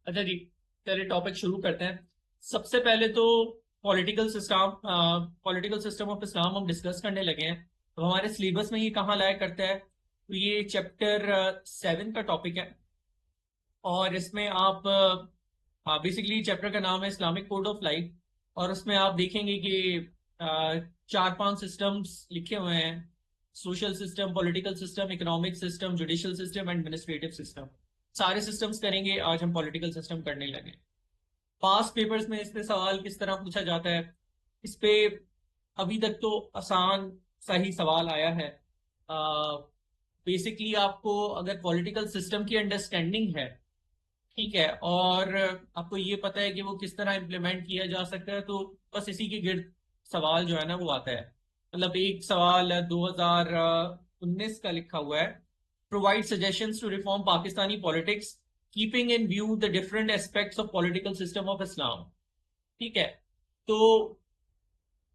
अच्छा जी, चलिए टॉपिक शुरू करते हैं। सबसे पहले तो पॉलिटिकल सिस्टम ऑफ इस्लाम हम डिस्कस करने लगे हैं। तो हमारे सिलेबस में ये कहाँ लाया करता है, तो ये चैप्टर 7 का टॉपिक है। और इसमें आप बेसिकली चैप्टर का नाम है इस्लामिक कोड ऑफ लाइफ। और उसमें आप देखेंगे कि चार पांच सिस्टम्स लिखे हुए हैं। Social system, political system, economic system, judicial system, administrative system. सारे सिस्टम्स करेंगे, आज हम पॉलिटिकल सिस्टम करने लगे। पास्ट पेपर्स में इस पे सवाल किस तरह पूछा जाता है, इस पे अभी तक तो आसान सा ही सवाल आया है। बेसिकली आपको अगर पॉलिटिकल सिस्टम की अंडरस्टैंडिंग है, ठीक है, और आपको ये पता है कि वो किस तरह इम्प्लीमेंट किया जा सकता है, तो बस इसी के गिर्द सवाल जो है ना वो आता है। मतलब एक सवाल 2019 का लिखा हुआ है। Provide suggestions to reform Pakistani politics keeping in view the different aspects of political system of Islam. ठीक है। तो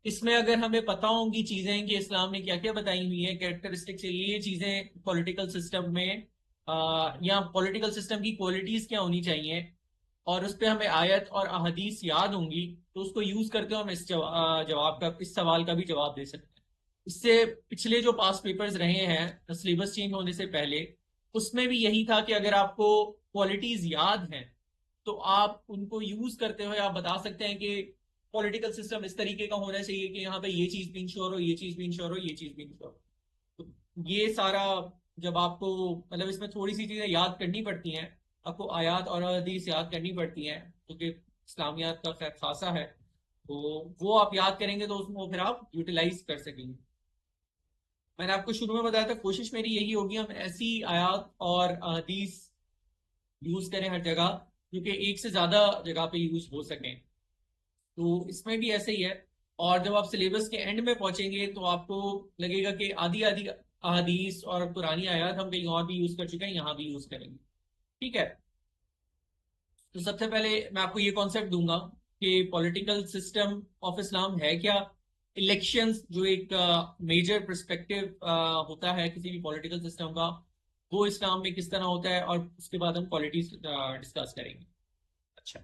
इसमें अगर हमें पता होंगी चीजें कि इस्लाम ने क्या क्या बताई हुई है, कैरेक्टरिस्टिक्स, ये चीजें पॉलिटिकल सिस्टम में या पॉलिटिकल सिस्टम की क्वालिटीज क्या होनी चाहिए, और उस पे हमें आयत और अहदीस याद होंगी, तो उसको यूज करके हम जवाब का, इस सवाल का भी जवाब दे सकते हैं। इससे पिछले जो पास पेपर्स रहे हैं सिलेबस चेंज होने से पहले, उसमें भी यही था कि अगर आपको क्वालिटीज याद हैं तो आप उनको यूज करते हुए आप बता सकते हैं कि पॉलिटिकल सिस्टम इस तरीके का होना चाहिए कि यहाँ पे ये चीज भी इंश्योर हो, ये चीज भी इंश्योर हो, ये चीज भी इंश्योर हो। तो ये सारा जब आपको, मतलब इसमें थोड़ी सी चीजें याद करनी पड़ती हैं। आपको आयात और हदीस याद करनी पड़ती हैं, क्योंकि इस्लामियात का खैर खासा है। तो वो आप याद करेंगे तो उसमें फिर आप यूटिलाइज कर सकेंगे। मैंने आपको शुरू में बताया था, कोशिश मेरी यही होगी हम ऐसी आयात और हदीस यूज करें हर जगह, क्योंकि एक से ज्यादा जगह पे यूज हो सकें। तो इसमें भी ऐसे ही है। और जब आप सिलेबस के एंड में पहुंचेंगे तो आपको लगेगा कि आधी आधी अहादीस और पुरानी आयत हम कहीं और भी यूज कर चुके हैं, यहाँ भी यूज करेंगे। ठीक है। तो सबसे पहले मैं आपको ये कॉन्सेप्ट दूंगा कि पॉलिटिकल सिस्टम ऑफ इस्लाम है क्या। इलेक्शंस जो एक मेजर पर्सपेक्टिव होता है किसी भी पॉलिटिकल सिस्टम का, वो इस्लाम में किस तरह होता है, और उसके बाद हम पॉलिटिक्स डिस्कस करेंगे। अच्छा।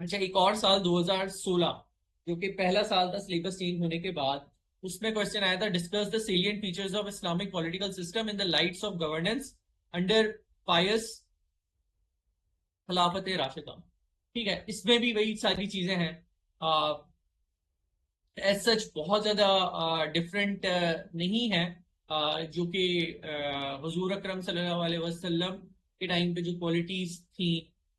अच्छा, एक और साल 2016, जो कि पहला साल था सिलेबस चेंज होने के बाद, उसमें क्वेश्चन आया था, discuss the salient features of Islamic political system in the lights of governance under pious खिलाफत राशिदा। ठीक है, इसमें भी वही सारी चीजें हैं। एज सच बहुत ज्यादा डिफरेंट नहीं है। जो कि हुजूर अकरम सल्लल्लाहु अलैहि वसल्लम के टाइम पे जो क्वालिटीज थी,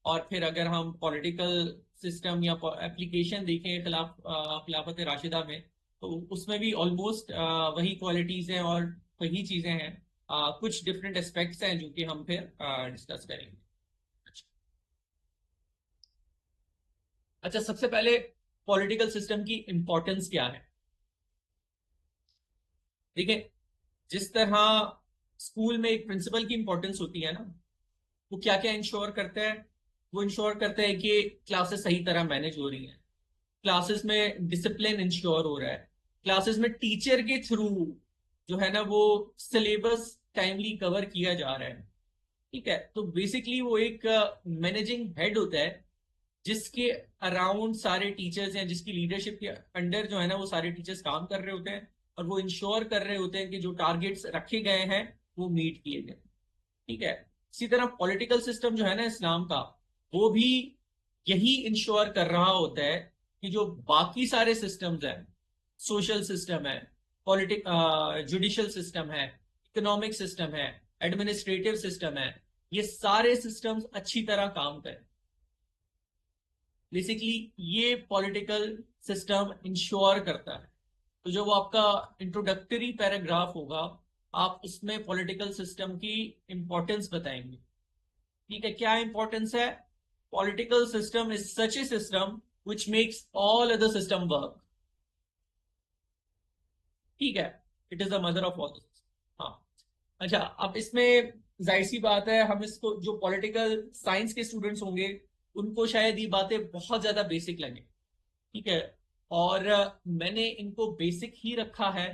और फिर अगर हम पॉलिटिकल सिस्टम या एप्लीकेशन देखें खिलाफत राशिदा में, तो उसमें भी ऑलमोस्ट वही क्वालिटीज हैं और वही चीजें हैं। कुछ डिफरेंट एस्पेक्ट्स हैं जो कि हम फिर डिस्कस करेंगे। अच्छा, सबसे पहले पॉलिटिकल सिस्टम की इंपॉर्टेंस क्या है। देखिए, जिस तरह स्कूल में एक प्रिंसिपल की इंपॉर्टेंस होती है ना, वो क्या क्या इंश्योर करता है। वो इंश्योर करता है कि क्लासेस सही तरह मैनेज हो रही हैं, क्लासेस में डिसिप्लिन इंश्योर हो रहा है, क्लासेस में टीचर के थ्रू जो है ना वो सिलेबस टाइमली कवर किया जा रहा है। ठीक है। तो बेसिकली वो एक मैनेजिंग हेड होता है, जिसके अराउंड सारे टीचर्स हैं, जिसकी लीडरशिप के अंडर जो है ना वो सारे टीचर्स काम कर रहे होते हैं, और वो इंश्योर कर रहे होते हैं कि जो टारगेट्स रखे गए हैं वो मीट किए गए। ठीक है। इसी तरह पॉलिटिकल सिस्टम जो है ना इस्लाम का, वो भी यही इंश्योर कर रहा होता है कि जो बाकी सारे सिस्टम्स हैं, सोशल सिस्टम है, पॉलिटिक जुडिशियल सिस्टम है, इकोनॉमिक सिस्टम है, एडमिनिस्ट्रेटिव सिस्टम है, ये सारे सिस्टम्स अच्छी तरह काम करें। बेसिकली ये पॉलिटिकल सिस्टम इंश्योर करता है। तो जो वो आपका इंट्रोडक्टरी पैराग्राफ होगा, आप उसमें पॉलिटिकल सिस्टम की इंपॉर्टेंस बताएंगे। ठीक है, क्या इंपॉर्टेंस है। Political system is such A system which makes all other system work. ठीक है। It is the mother of all. हाँ। अच्छा, अब इसमें जाहिर सी बात है, हम इसको जो पॉलिटिकल साइंस के स्टूडेंट्स होंगे उनको शायद ये बातें बहुत ज्यादा बेसिक लगे। ठीक है। और मैंने इनको बेसिक ही रखा है,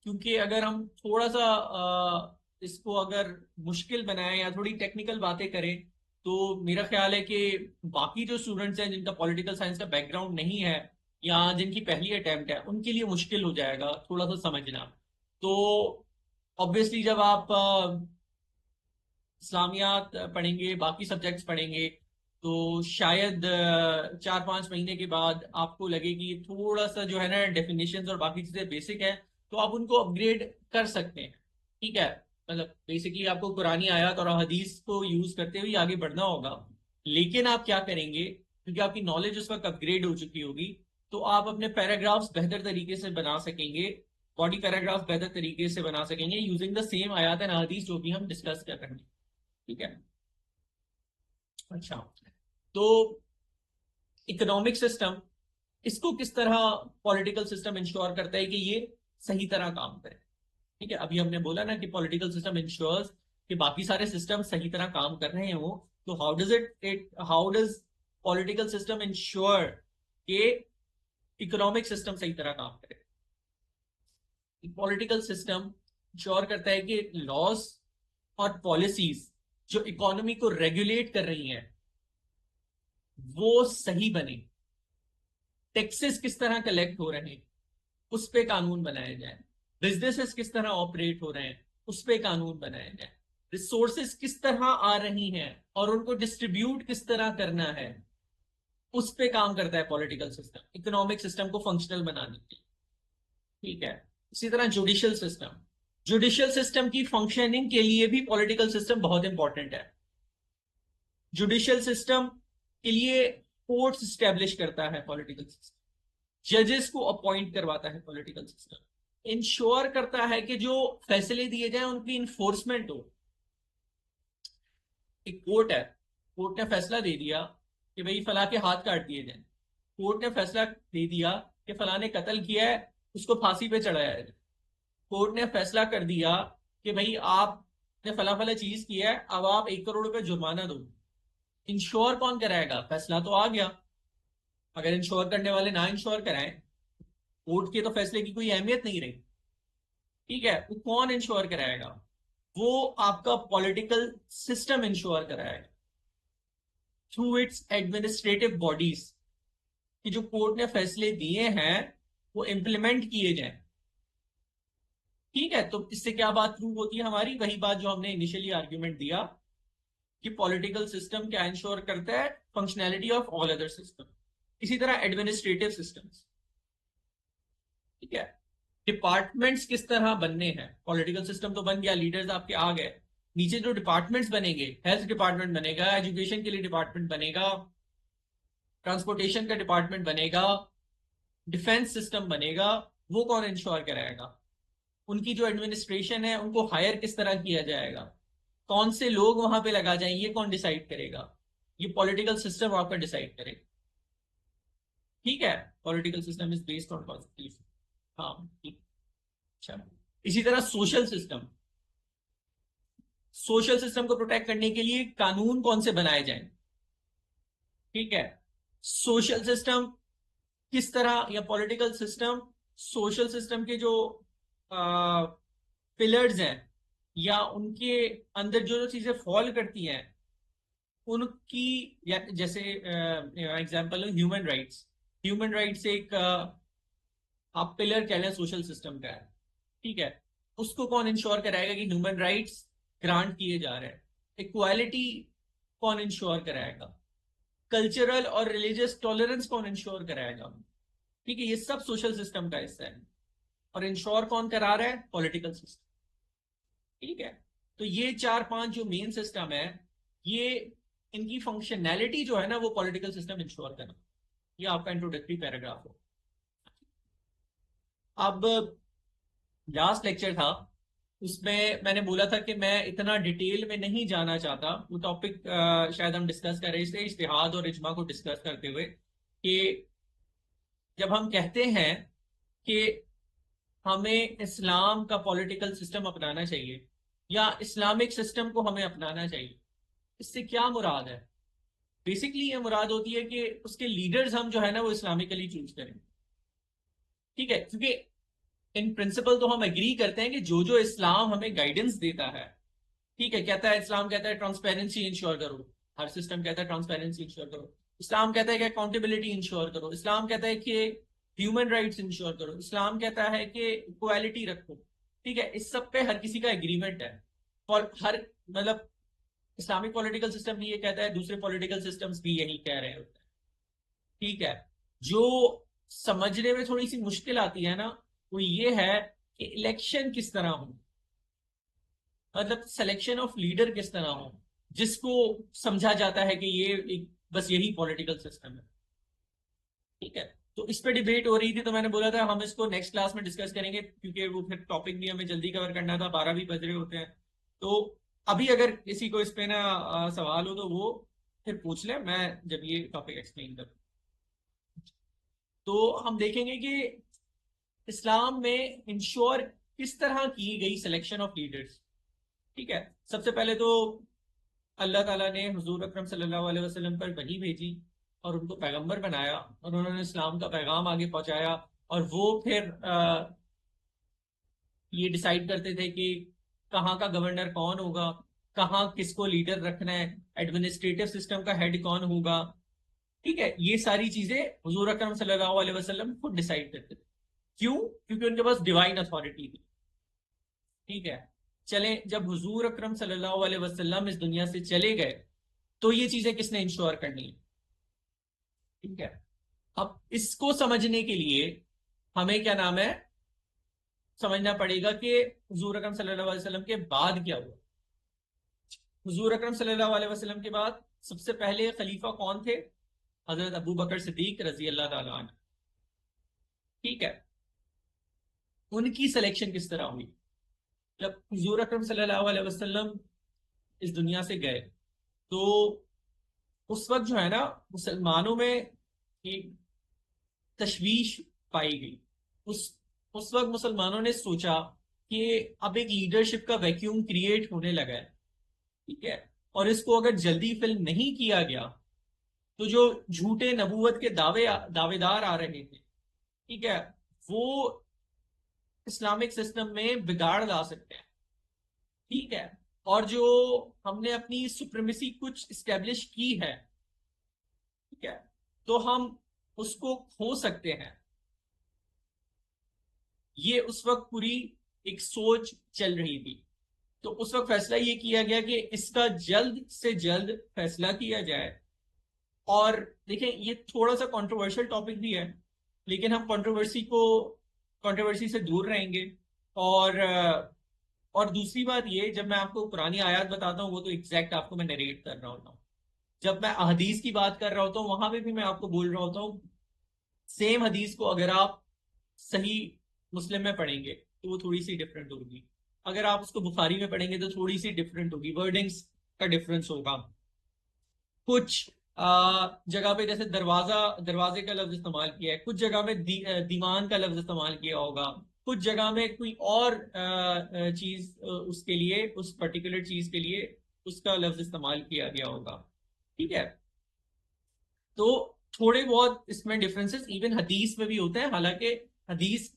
क्योंकि अगर हम थोड़ा सा इसको अगर मुश्किल बनाएं या थोड़ी टेक्निकल बातें करें, तो मेरा ख्याल है कि बाकी जो स्टूडेंट्स हैं जिनका पॉलिटिकल साइंस का बैकग्राउंड नहीं है या जिनकी पहली अटेम्प्ट है, उनके लिए मुश्किल हो जाएगा थोड़ा सा समझना। तो ऑब्वियसली जब आप इस्लामियात पढ़ेंगे, बाकी सब्जेक्ट्स पढ़ेंगे, तो शायद 4-5 महीने के बाद आपको लगे कि थोड़ा सा जो है ना डेफिनेशंस और बाकी चीजें बेसिक है, तो आप उनको अपग्रेड कर सकते हैं। ठीक है, मतलब बेसिकली आपको कुरानी आयत और हदीस को यूज करते हुए आगे बढ़ना होगा। लेकिन आप क्या करेंगे, क्योंकि आपकी नॉलेज उस वक्त अपग्रेड हो चुकी होगी, तो आप अपने पैराग्राफ्स बेहतर तरीके से बना सकेंगे, बॉडी पैराग्राफ बेहतर तरीके से बना सकेंगे यूजिंग द सेम आयात एंड हदीस जो भी हम डिस्कस कर रहे हैं। ठीक है। अच्छा, तो इकोनॉमिक सिस्टम, इसको किस तरह पॉलिटिकल सिस्टम इंश्योर करता है कि ये सही तरह काम करे। ठीक है, अभी हमने बोला ना कि पॉलिटिकल सिस्टम इंश्योर्स कि बाकी सारे सिस्टम सही तरह काम कर रहे हैं वो। तो how does political system ensure कि इकोनॉमिक सिस्टम सही तरह काम करे। पॉलिटिकल सिस्टम इंश्योर करता है कि लॉज और पॉलिसीज जो इकोनॉमी को रेगुलेट कर रही हैं वो सही बने। टैक्सेस किस तरह कलेक्ट हो रहे हैं उस पे कानून बनाया जाए। बिजनेसेस किस तरह ऑपरेट हो रहे हैं उस पे कानून बनाया जाए। रिसोर्सेस किस तरह आ रही हैं और उनको डिस्ट्रीब्यूट किस तरह करना है, उस पे काम करता है पॉलिटिकल सिस्टम इकोनॉमिक सिस्टम को फंक्शनल बनाने के लिए। ठीक है। इसी तरह जुडिशियल सिस्टम की फंक्शनिंग के लिए भी पॉलिटिकल सिस्टम बहुत इंपॉर्टेंट है। जुडिशियल सिस्टम के लिए कोर्ट्स स्टैब्लिश करता है पॉलिटिकल सिस्टम, जजेस को अपॉइंट करवाता है पॉलिटिकल सिस्टम, इंश्योर करता है कि जो फैसले दिए जाए उनकी इन्फोर्समेंट हो। एक कोर्ट है, कोर्ट ने फैसला दे दिया कि भाई फला के हाथ काट दिए जाए, कोर्ट ने फैसला दे दिया कि फला ने कत्ल किया है उसको फांसी पे चढ़ाया जाए, कोर्ट ने फैसला कर दिया कि भाई आपने फला फला चीज किया है, अब आप 1 करोड़ रुपए जुर्माना दो। इंश्योर कौन कराएगा, फैसला तो आ गया। अगर इंश्योर करने वाले ना इंश्योर कराएं, कोर्ट के तो फैसले की कोई अहमियत नहीं रही। ठीक है, वो कौन इंश्योर कराएगा, वो आपका पॉलिटिकल सिस्टम इंश्योर कराएगा थ्रू इट्स एडमिनिस्ट्रेटिव बॉडीज, कि जो कोर्ट ने फैसले दिए हैं वो इंप्लीमेंट किए जाएं। ठीक है, तो इससे क्या बात प्रूव होती है हमारी, वही बात जो हमने इनिशियली आर्ग्यूमेंट दिया कि पॉलिटिकल सिस्टम क्या इंश्योर करता है, functionality of all other system. इसी तरह एडमिनिस्ट्रेटिव सिस्टम्स। ठीक है, डिपार्टमेंट्स किस तरह बनने हैं, पॉलिटिकल सिस्टम तो बन गया, लीडर्स आपके आ गए, नीचे जो डिपार्टमेंट्स बनेंगे, हेल्थ डिपार्टमेंट बनेगा, एजुकेशन के लिए डिपार्टमेंट बनेगा, ट्रांसपोर्टेशन का डिपार्टमेंट बनेगा, डिफेंस सिस्टम बनेगा, वो कौन इंश्योर कराएगा। उनकी जो एडमिनिस्ट्रेशन है उनको हायर किस तरह किया जाएगा, कौन से लोग वहां पे लगा जाएंगे, ये कौन डिसाइड करेगा, ये पॉलिटिकल सिस्टम आपका डिसाइड करेगा। ठीक है, political system is based on constitution. हाँ ठीक। अच्छा, इसी तरह सोशल सिस्टम को प्रोटेक्ट करने के लिए कानून कौन से बनाए जाएं। ठीक है, सोशल सिस्टम किस तरह, या पॉलिटिकल सिस्टम सोशल सिस्टम के जो पिलर्स हैं या उनके अंदर जो जो चीजें फॉल करती हैं उनकी, या जैसे example human rights, human rights एक आप पिलर कह लें सोशल सिस्टम का है। ठीक है, उसको कौन इंश्योर कराएगा कि ह्यूमन राइट्स ग्रांट किए जा रहे हैं। इक्वालिटी कौन इंश्योर कराएगा, कल्चरल और रिलीजियस टॉलरेंस कौन इंश्योर कराएगा। ठीक है, ये सब सोशल सिस्टम का हिस्सा है, और इंश्योर कौन करा रहा है, पॉलिटिकल सिस्टम। ठीक है, तो ये 4-5 जो मेन सिस्टम है, ये इनकी फंक्शनैलिटी जो है ना वो पॉलिटिकल सिस्टम इंश्योर करना। ये आपका इंट्रोडक्टरी पैराग्राफ हो। अब लास्ट लेक्चर था, उसमें मैंने बोला था कि मैं इतना डिटेल में नहीं जाना चाहता, वो टॉपिक शायद हम डिस्कस कर रहे थे इज्तिहाद और इजमा को डिस्कस करते हुए, कि जब हम कहते हैं कि हमें इस्लाम का पॉलिटिकल सिस्टम अपनाना चाहिए या इस्लामिक सिस्टम को हमें अपनाना चाहिए, इससे क्या मुराद है। बेसिकली ये मुराद होती है कि उसके लीडर्स हम जो है ना वो इस्लामिकली चूज करें। ठीक है, क्योंकि इन प्रिंसिपल तो हम एग्री करते हैं कि जो जो इस्लाम हमें गाइडेंस देता है, ठीक है, कहता है इस्लाम कहता है ट्रांसपेरेंसी इंश्योर करो, हर सिस्टम कहता है ट्रांसपेरेंसी इंश्योर करो, इस्लाम कहता है कि अकाउंटेबिलिटी इंश्योर करो, इस्लाम कहता है कि ह्यूमन राइट्स इंश्योर करो, इस्लाम कहता है कि इक्वालिटी रखो। ठीक है, इस सब पे हर किसी का एग्रीमेंट है। और हर मतलब इस्लामिक पॉलिटिकल सिस्टम भी ये कहता है, दूसरे पॉलिटिकल सिस्टम्स भी यही कह रहे होते हैं। ठीक है, जो समझने में थोड़ी सी मुश्किल आती है ना, वो ये है कि इलेक्शन किस तरह हो, मतलब सिलेक्शन ऑफ लीडर किस तरह हो, जिसको समझा जाता है कि ये बस यही पॉलिटिकल सिस्टम है। ठीक है, तो इस पे डिबेट हो रही थी, तो मैंने बोला था हम इसको नेक्स्ट क्लास में डिस्कस करेंगे, क्योंकि वो फिर टॉपिक भी हमें जल्दी कवर करना था, 12 भी बज रहे होते हैं। तो अभी अगर किसी को इस पे ना सवाल हो तो वो फिर पूछ ले, मैं जब ये टॉपिक एक्सप्लेन करूँ। तो हम देखेंगे कि इस्लाम में इंश्योर किस तरह की गई सिलेक्शन ऑफ लीडर्स। ठीक है, सबसे पहले तो अल्लाह ताला ने हुजूर अकरम सल्लल्लाहु अलैहि वसल्लम पर वही भेजी और उनको पैगंबर बनाया, और उन्होंने इस्लाम का पैगाम आगे पहुंचाया। और वो फिर ये डिसाइड करते थे कि कहाँ का गवर्नर कौन होगा, कहाँ किसको लीडर रखना है, एडमिनिस्ट्रेटिव सिस्टम का हेड कौन होगा। ठीक है, ये सारी चीजें हुजूर अकरम सल्लल्लाहु अलैहि वसल्लम खुद डिसाइड करते थे। क्यों? क्योंकि उनके पास डिवाइन अथॉरिटी थी। ठीक है, चले जब हुजूर अकरम सल्लल्लाहु अलैहि वसल्लम इस दुनिया से चले गए, तो ये चीजें किसने इंश्योर करनी है? ठीक है, अब इसको समझने के लिए हमें क्या नाम है, समझना पड़ेगा कि हुजूर अकरम सल्लल्लाहु अलैहि वसल्लम के बाद क्या हुआ। हुजूर अकरम सल्लल्लाहु अलैहि वसल्लम के बाद सबसे पहले खलीफा कौन थे? हजरत अबू बकर सिद्दीक रजी अल्लाह ताला अन्हु। ठीक है, उनकी सिलेक्शन किस तरह हुई? जब हुजूर अकरम सल्लल्लाहु अलैहि वसल्लम इस दुनिया से गए, तो उस वक्त जो है ना, मुसलमानों में एक तशवीश पाई गई। उस उस वक्त मुसलमानों ने सोचा कि अब एक लीडरशिप का वैक्यूम क्रिएट होने लगा है। ठीक है, और इसको अगर जल्दी फिल नहीं किया गया, तो जो झूठे नबूवत के दावेदार आ रहे थे, ठीक है, वो इस्लामिक सिस्टम में बिगाड़ ला सकते हैं। ठीक है, और जो हमने अपनी सुप्रीमेसी कुछ स्टेब्लिश की है, ठीक है, तो हम उसको खो सकते हैं। ये उस वक्त पूरी एक सोच चल रही थी। तो उस वक्त फैसला ये किया गया कि इसका जल्द से जल्द फैसला किया जाए। और देखें, ये थोड़ा सा कंट्रोवर्शियल टॉपिक भी है, लेकिन हम कंट्रोवर्सी से दूर रहेंगे। और और दूसरी बात ये, जब मैं आपको पुरानी आयत बताता हूँ, वो तो एग्जैक्ट आपको मैं नरेट कर रहा होता हूँ। जब मैं अहदीस की बात कर रहा होता हूँ, वहां पे भी मैं आपको बोल रहा होता हूँ, सेम हदीस को अगर आप सही मुस्लिम में पढ़ेंगे तो वो थोड़ी सी डिफरेंट होगी, अगर आप उसको बुखारी में पढ़ेंगे तो थोड़ी सी डिफरेंट होगी, वर्डिंग्स का डिफरेंस होगा। कुछ जगह पे जैसे दरवाजे का लफ्ज इस्तेमाल किया है, कुछ जगह में दीवान का लफ्ज इस्तेमाल किया होगा, कुछ जगह में कोई और चीज उसके लिए, उस पर्टिकुलर चीज के लिए उसका लफ्ज इस्तेमाल किया गया होगा। ठीक है, तो थोड़े बहुत इसमें डिफरेंसेस इवन हदीस में भी होते हैं। हालांकि हदीस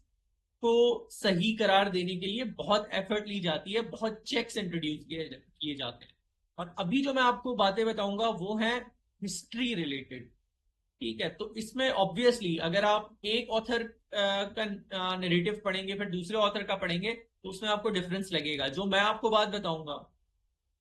को सही करार देने के लिए बहुत एफर्ट ली जाती है, बहुत चेक्स इंट्रोड्यूस किए जाते हैं। और अभी जो मैं आपको बातें बताऊंगा वो है हिस्ट्री रिलेटेड। ठीक है, तो इसमें ऑब्वियसली अगर आप एक ऑथर का नरेटिव पढ़ेंगे, फिर दूसरे ऑथर का पढ़ेंगे, तो उसमें आपको डिफरेंस लगेगा। जो मैं आपको बात बताऊंगा,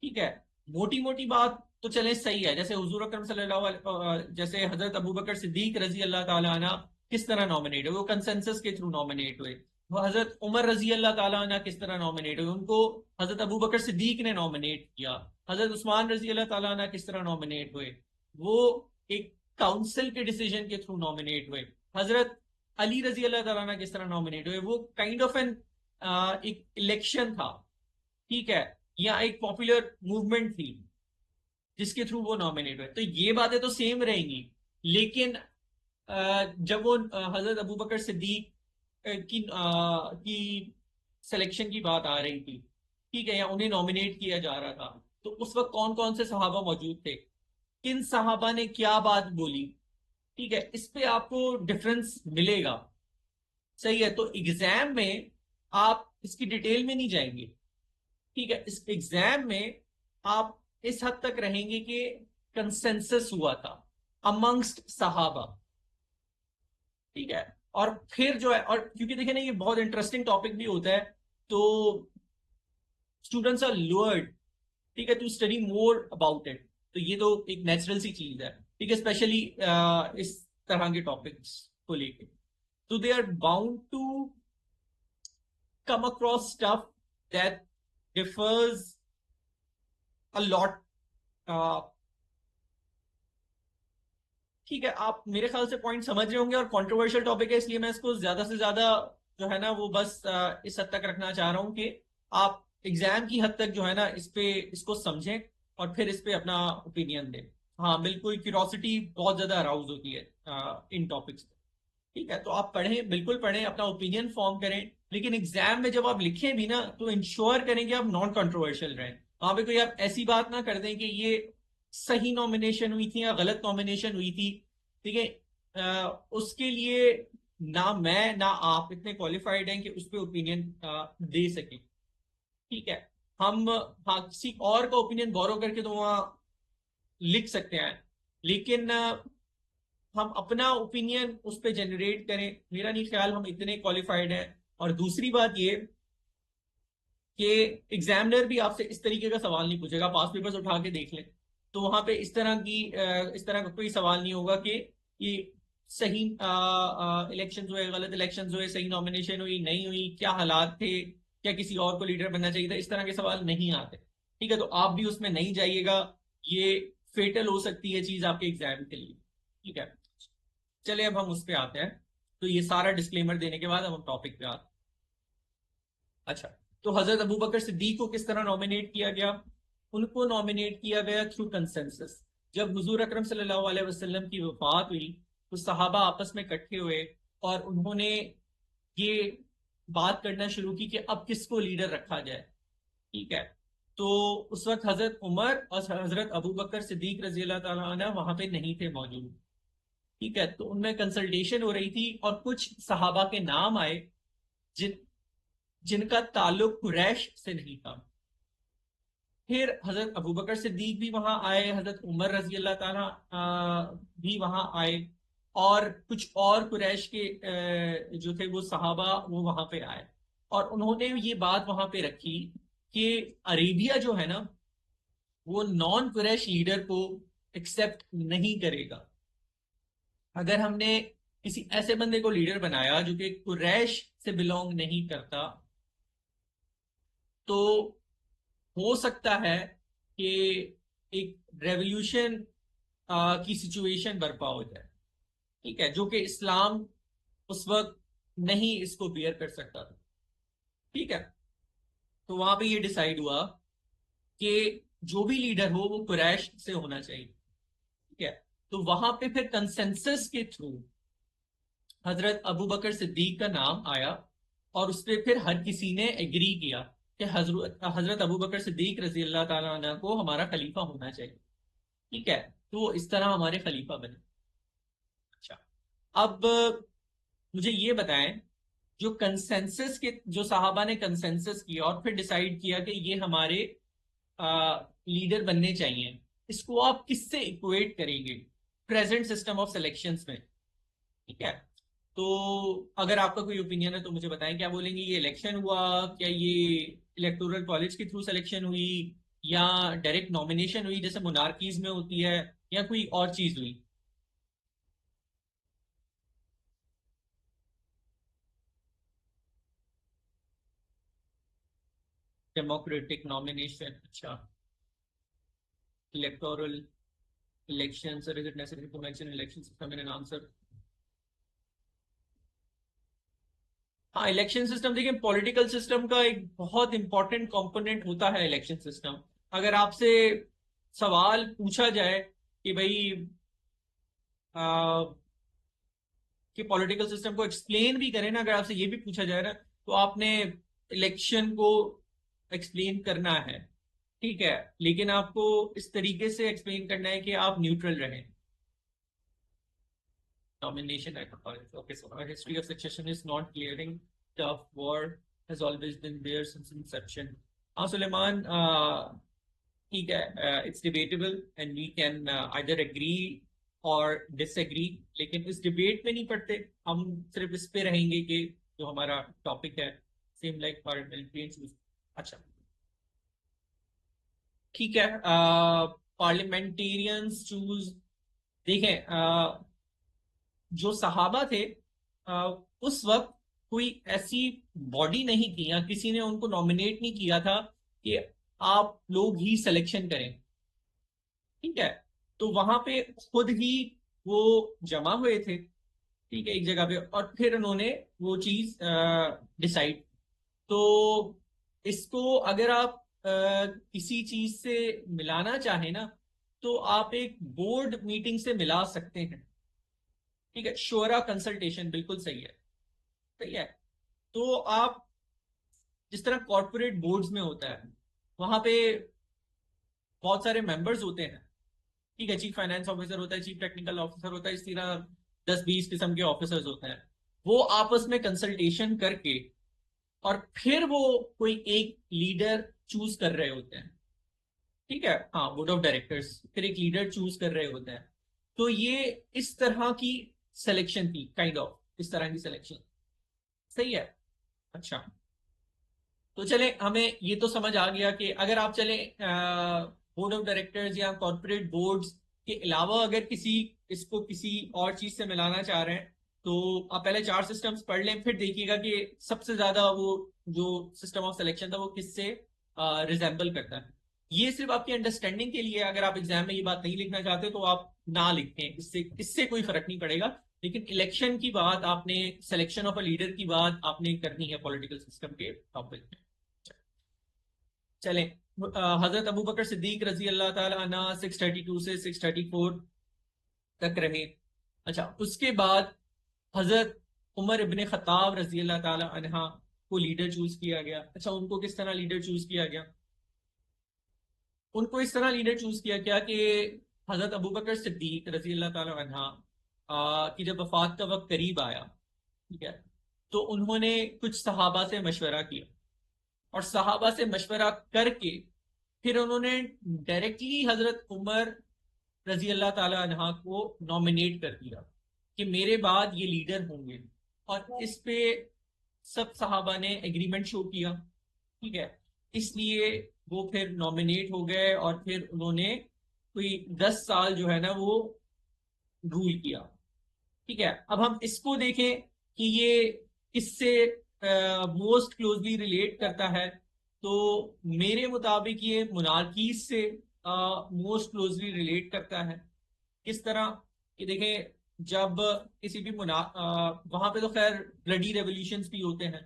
ठीक है, मोटी मोटी बात तो चले सही है। जैसे हुजूर अकरम सल्लल्लाहु जैसे हजरत अबू बकर सिद्दीक रजी अल्लाह ताला अन्हु किस तरह नॉमिनेट हुए, वो कंसेंसस के थ्रू नॉमिनेट हुए। वो हजरत उमर रजी अल्लाह ताला अन्हु किस तरह नॉमिनेट हुए, उनको हजरत अबू बकर सिद्दीक ने नॉमिनेट किया। हजरत उस्मान रजी अल्लाह ताला अन्हु किस तरह नॉमिनेट हुए, वो एक काउंसिल के डिसीजन के थ्रू नॉमिनेट हुए। हजरत अली रजी अल्लाह ताला अन्हु किस तरह नॉमिनेट हुए, वो काइंड ऑफ एन एक इलेक्शन था। ठीक है, या एक पॉपुलर मूवमेंट थी जिसके थ्रू वो नॉमिनेट हुए। तो ये बातें तो सेम रहेंगी, लेकिन जब वो हजरत अबू बकर सिद्दीक की सिलेक्शन की बात आ रही थी, ठीक है, या उन्हें नॉमिनेट किया जा रहा था, तो उस वक्त कौन कौन से सहाबा मौजूद थे, किन सहाबा ने क्या बात बोली, ठीक है, इस पे आपको डिफरेंस मिलेगा। सही है, तो एग्जाम में आप इसकी डिटेल में नहीं जाएंगे। ठीक है, इस एग्जाम में आप इस हद तक रहेंगे कि कंसेंसस हुआ था अमंगस्ट सहाबा, ठीक है। और फिर जो है, और क्योंकि देखिए ना ये बहुत इंटरेस्टिंग टॉपिक भी होता है, तो स्टूडेंट्स आर लुअर्ड, ठीक है, to study more about it. तो ये तो एक नेचुरल सी चीज है, ठीक है, स्पेशली इस तरह के टॉपिक्स को लेके। तो they are bound to come across stuff that differs a lot। ठीक है, आप मेरे ख्याल से पॉइंट समझ रहे होंगे, और कंट्रोवर्शियल टॉपिक है इसलिए मैं इसको ज्यादा से ज्यादा जो है ना वो बस इस हद तक रखना चाह रहा हूं कि आप एग्जाम की हद तक जो है ना इस पे इसको समझें और फिर इस पे अपना ओपिनियन दें। हाँ बिल्कुल, क्यूरोसिटी बहुत ज्यादा अराउज होती है इन टॉपिक्स पे, ठीक है। तो आप पढ़ें, बिल्कुल पढ़ें, अपना ओपिनियन फॉर्म करें, लेकिन एग्जाम में जब आप लिखें भी ना तो इंश्योर करें कि आप नॉन कंट्रोवर्शियल रहें। वहां पे कोई आप ऐसी बात ना कर दें कि ये सही नॉमिनेशन हुई थी या गलत नॉमिनेशन हुई थी, ठीक है। उसके लिए ना मैं ना आप इतने क्वालिफाइड हैं कि उस पर ओपिनियन दे सकें, ठीक है। हम, हाँ, किसी और का ओपिनियन बोरो करके तो वहां लिख सकते हैं, लेकिन हम अपना ओपिनियन उस पर जनरेट करें, मेरा नहीं ख्याल हम इतने क्वालिफाइड हैं। और दूसरी बात ये कि एग्जामिनर भी आपसे इस तरीके का सवाल नहीं पूछेगा, पास पेपर्स उठा के देख लें, तो वहां पे इस तरह का कोई सवाल नहीं होगा कि ये सही इलेक्शन हुए, गलत इलेक्शन हुए, सही नॉमिनेशन हुई नहीं हुई, क्या हालात थे, क्या किसी और को लीडर बनना चाहिए था, इस तरह के सवाल नहीं आते, ठीक है। तो आप भी उसमें नहीं जाइएगा, ये फेटल हो सकती है चीज आपके एग्जाम के लिए, ठीक है। चलिए अब हम उस पे आते हैं। तो ये सारा डिस्क्लेमर देने के बाद अब हम टॉपिक पे आते हैं। अच्छा, तो हजरत अबू बकर सिद्दीक को किस तरह नॉमिनेट किया गया? उनको नॉमिनेट किया गया थ्रू कंसेंसस। जब हुजूर अकरम सल्लल्लाहु अलैहि वसल्लम की वफात हुई तो सहाबा आपस में इकट्ठे हुए और उन्होंने ये बात करना शुरू की कि अब किसको लीडर रखा जाए, ठीक है। तो उस वक्त हजरत उमर और हजरत अबू बकर सिद्दीक रजी अल्लाह तआला अन्हु वहां पे नहीं थे मौजूद, ठीक है। तो उनमें कंसल्टेशन हो रही थी और कुछ सहाबा के नाम आए जिन जिनका ताल्लुक कुरैश से नहीं था। फिर हजरत अबू बकर सिद्दीक भी वहां आए, हजरत उमर रजी अल्लाह ताला भी वहां आए, और कुछ और कुरैश के जो थे वो सहाबा वो वहां पे आए। और उन्होंने ये बात वहां पे रखी कि अरेबिया जो है ना वो नॉन कुरैश लीडर को एक्सेप्ट नहीं करेगा। अगर हमने किसी ऐसे बंदे को लीडर बनाया जो कि कुरैश से बिलोंग नहीं करता, तो हो सकता है कि एक रेवोल्यूशन की सिचुएशन बर्पा हो जाए, ठीक है, जो कि इस्लाम उस वक्त नहीं इसको बियर कर सकता था, ठीक है। तो वहां पे ये डिसाइड हुआ कि जो भी लीडर हो वो कुरैश से होना चाहिए, ठीक है। तो वहां पे फिर कंसेंसस के थ्रू हजरत अबू बकर सिद्दीक का नाम आया, और उस पर फिर हर किसी ने एग्री किया कि हजरत हजरत अबू बकर सिद्दीक रजी अल्लाह ताला अन्हु को हमारा खलीफा होना चाहिए, ठीक है। तो इस तरह हमारे खलीफा बने। अच्छा, अब मुझे ये बताएं, जो कंसेंसस के जो साहबा ने कंसेंसस किया और फिर डिसाइड किया कि ये हमारे लीडर बनने चाहिए, इसको आप किससे इक्वेट करेंगे प्रेजेंट सिस्टम ऑफ सिलेक्शंस में, ठीक है। तो अगर आपका कोई ओपिनियन है तो मुझे बताएं, क्या बोलेंगे, ये इलेक्शन हुआ, क्या ये इलेक्टोरल कॉलेज के थ्रू सिलेक्शन हुई, या डायरेक्ट नॉमिनेशन हुई जैसे मोनार्कीज में होती है, या कोई और चीज हुई? डेमोक्रेटिक नॉमिनेशन, अच्छा। Electoral election, sir, is it necessary to mention election system in an answer? हाँ, इलेक्शन सिस्टम देखिए, पॉलिटिकल सिस्टम का एक बहुत इंपॉर्टेंट कंपोनेंट होता है इलेक्शन सिस्टम। अगर आपसे सवाल पूछा जाए कि भाई कि पॉलिटिकल सिस्टम को एक्सप्लेन भी करें ना, अगर आपसे ये भी पूछा जाए ना, तो आपने इलेक्शन को एक्सप्लेन करना है, ठीक है, लेकिन आपको इस तरीके से एक्सप्लेन करना है कि आप न्यूट्रल रहें। Nomination at college. Okay, so our history of succession is not clearing. Tough war has always been there since inception. हाँ सुलेमान, ठीक है, it's debatable and we can either agree or disagree, लेकिन इस डिबेट में नहीं पड़ते, हम सिर्फ इस पे रहेंगे कि जो हमारा टॉपिक है सेम लाइक पार्लियामेंट्रियंस। अच्छा, ठीक है, पार्लियामेंटेरियंस चूज। देखें, जो सहाबा थे उस वक्त कोई ऐसी बॉडी नहीं थी या किसी ने उनको नॉमिनेट नहीं किया था कि आप लोग ही सिलेक्शन करें। ठीक है, तो वहां पे खुद ही वो जमा हुए थे, ठीक है, एक जगह पे, और फिर उन्होंने वो चीज डिसाइड। तो इसको अगर आप किसी चीज से मिलाना चाहें ना, तो आप एक बोर्ड मीटिंग से मिला सकते हैं। ठीक है, शोरा कंसल्टेशन बिल्कुल सही है, सही है। तो आप जिस तरह कॉर्पोरेट बोर्ड्स में होता है, वहां पे बहुत सारे मेंबर्स होते हैं। ठीक है, चीफ फाइनेंस ऑफिसर होता है, चीफ टेक्निकल ऑफिसर होता है, इस तरह 10-20 किस्म के ऑफिसर्स होते हैं। वो आपस में कंसल्टेशन करके और फिर वो कोई एक लीडर चूज कर रहे होते हैं। ठीक है, हाँ, बोर्ड ऑफ डायरेक्टर्स फिर एक लीडर चूज कर रहे होते हैं। तो ये इस तरह की सिलेक्शन थी, काइंड ऑफ इस तरह की सिलेक्शन, सही है। अच्छा, तो चले, हमें ये तो समझ आ गया कि अगर आप चले बोर्ड ऑफ डायरेक्टर्स या कॉर्पोरेट बोर्ड्स के अलावा अगर किसी इसको किसी और चीज से मिलाना चाह रहे हैं, तो आप पहले 4 सिस्टम्स पढ़ लें, फिर देखिएगा कि सबसे ज्यादा वो जो सिस्टम ऑफ सिलेक्शन था वो किससे रिजेंबल करता है। ये सिर्फ आपकी अंडरस्टैंडिंग के लिए, अगर आप एग्जाम में ये बात नहीं लिखना चाहते तो आप ना लिखें, इससे इससे कोई फर्क नहीं पड़ेगा। लेकिन इलेक्शन की बात आपने, सिलेक्शन ऑफ अ लीडर की बात आपने करनी है पॉलिटिकल सिस्टम के टॉपिक में। चलें, हजरत अबू बकर सिद्दीक रजी अल्लाह ताला अन्हा 632 से 634 तक रहे। अच्छा, उसके बाद हजरत उमर इब्ने खत्ताब रजी अल्लाह ताला अन्हा को लीडर चूज किया गया। अच्छा, उनको किस तरह लीडर चूज किया गया? उनको इस तरह लीडर चूज किया गया कि हजरत अबू बकर सिद्दीक रजी अल्लाह ताला अन्हा की जब वफात का वक्त करीब आया, ठीक है, तो उन्होंने कुछ सहाबा से मशवरा किया, और सहाबा से मशवरा करके फिर उन्होंने डायरेक्टली हजरत उमर रजी अल्लाह ताला अन्हा को नॉमिनेट कर दिया कि मेरे बाद ये लीडर होंगे। और इस पे सब सहाबा ने एग्रीमेंट शो किया। ठीक है, इसलिए वो फिर नॉमिनेट हो गए और फिर उन्होंने कोई 10 साल जो है ना वो रूल किया। ठीक है, अब हम इसको देखें कि ये किससे मोस्ट क्लोजली रिलेट करता है। तो मेरे मुताबिक ये मोनार्कीज से मोस्ट क्लोजली रिलेट करता है। किस तरह कि देखें, जब किसी भी वहां पे तो खैर ब्लडी रेवोल्यूशंस भी होते हैं,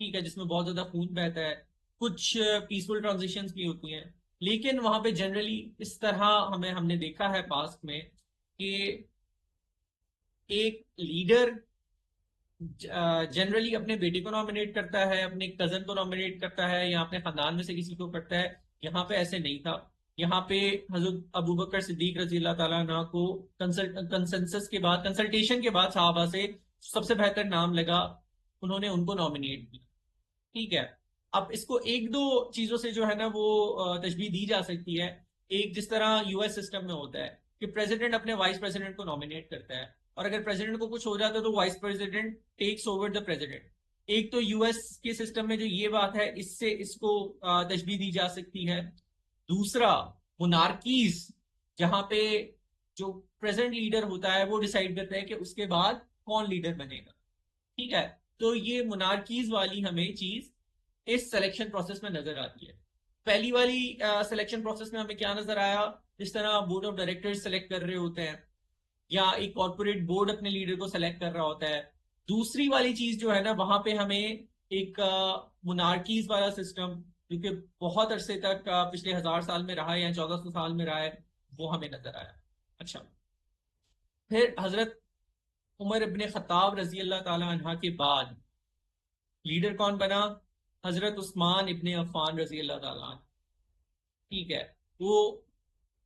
ठीक है, जिसमें बहुत ज्यादा खून बहता है, कुछ पीसफुल ट्रांजिशंस भी होती हैं, लेकिन वहां पे जनरली इस तरह हमने देखा है पास्ट में कि एक लीडर जनरली अपने बेटे को नॉमिनेट करता है, अपने कजन को नॉमिनेट करता है, या अपने खानदान में से किसी को करता है। यहाँ पे ऐसे नहीं था। यहाँ पे हजरत अबू बकर सिद्दीक रजी अल्लाह ताला अन्हु को कंसेंसस के बाद, कंसल्टेशन के बाद साहबा से सबसे बेहतर नाम लगा, उन्होंने उनको नॉमिनेट किया। ठीक है, अब इसको एक दो चीजों से जो है ना वो तशबीह दी जा सकती है। एक, जिस तरह यूएस सिस्टम में होता है कि प्रेसिडेंट अपने वाइस प्रेसिडेंट को नॉमिनेट करता है, और अगर प्रेसिडेंट को कुछ हो जाता है तो vice president takes over the president. एक तो यूएस के सिस्टम में जो ये बात है, इससे इसको तशबीह दी जा सकती है। दूसरा, मोनार्कीज, जहां पे जो प्रेजेंट लीडर होता है वो डिसाइड करता है कि उसके बाद कौन लीडर बनेगा। ठीक है, तो ये मोनार्कीज वाली हमें चीज इस सिलेक्शन प्रोसेस में नजर आती है। पहली वाली सिलेक्शन प्रोसेस में हमें क्या नजर आया? जिस तरह बोर्ड ऑफ डायरेक्टर्स सेलेक्ट कर रहे होते हैं, या एक कॉर्पोरेट बोर्ड अपने लीडर को सेलेक्ट कर रहा होता है। दूसरी वाली चीज जो है ना, वहां पे हमें एक मोनार्कीज वाला सिस्टम, जो कि बहुत अरसे तक पिछले 1000 साल में रहा है या 1400 साल में रहा है, वो हमें नजर आया। अच्छा, फिर हजरत उमर इब्ने खत्ताब रजी अल्लाह ताला अन्हा के बाद लीडर कौन बना? हजरत उस्मान इब्ने अफ़ान रजी अल्लाह ताला अन्हु। ठीक है, वो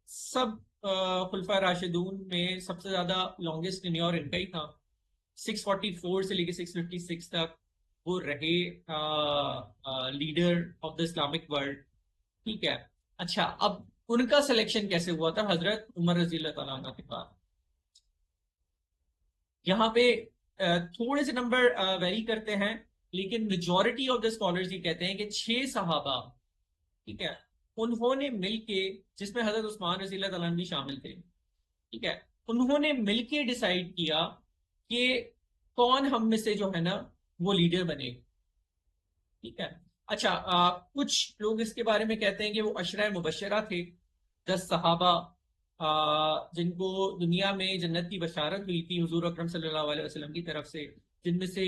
सब खुलफा राशिदून में सबसे ज्यादा लॉन्गेस्ट टेन्योर इनका ही था। 644 से लेके 656 तक वो रहे leader of the Islamic world. ठीक है, अच्छा, अब उनका सिलेक्शन कैसे हुआ था हजरत उमर रजी अल्लाह तआला अन्हु के बाद? यहाँ पे थोड़े से नंबर वेरी करते हैं, लेकिन मेजॉरिटी ऑफ द स्कॉलर्स ये कहते हैं कि 6 सहाबा, ठीक है, उन्होंने मिलके, जिसमें हजरत उस्मान रजी अल्लाह तआला अन्हु भी शामिल थे, ठीक है, उन्होंने मिलके डिसाइड किया कि कौन हम में से जो है ना वो लीडर बने, ठीक है। अच्छा, कुछ लोग इसके बारे में कहते हैं कि वो अशरा मुबशरा थे, 10 सहाबा, जिनको दुनिया में जन्नत की बशारत हुई थी हुजूर अकरम सल्लल्लाहु अलैहि वसल्लम की तरफ से, जिनमें से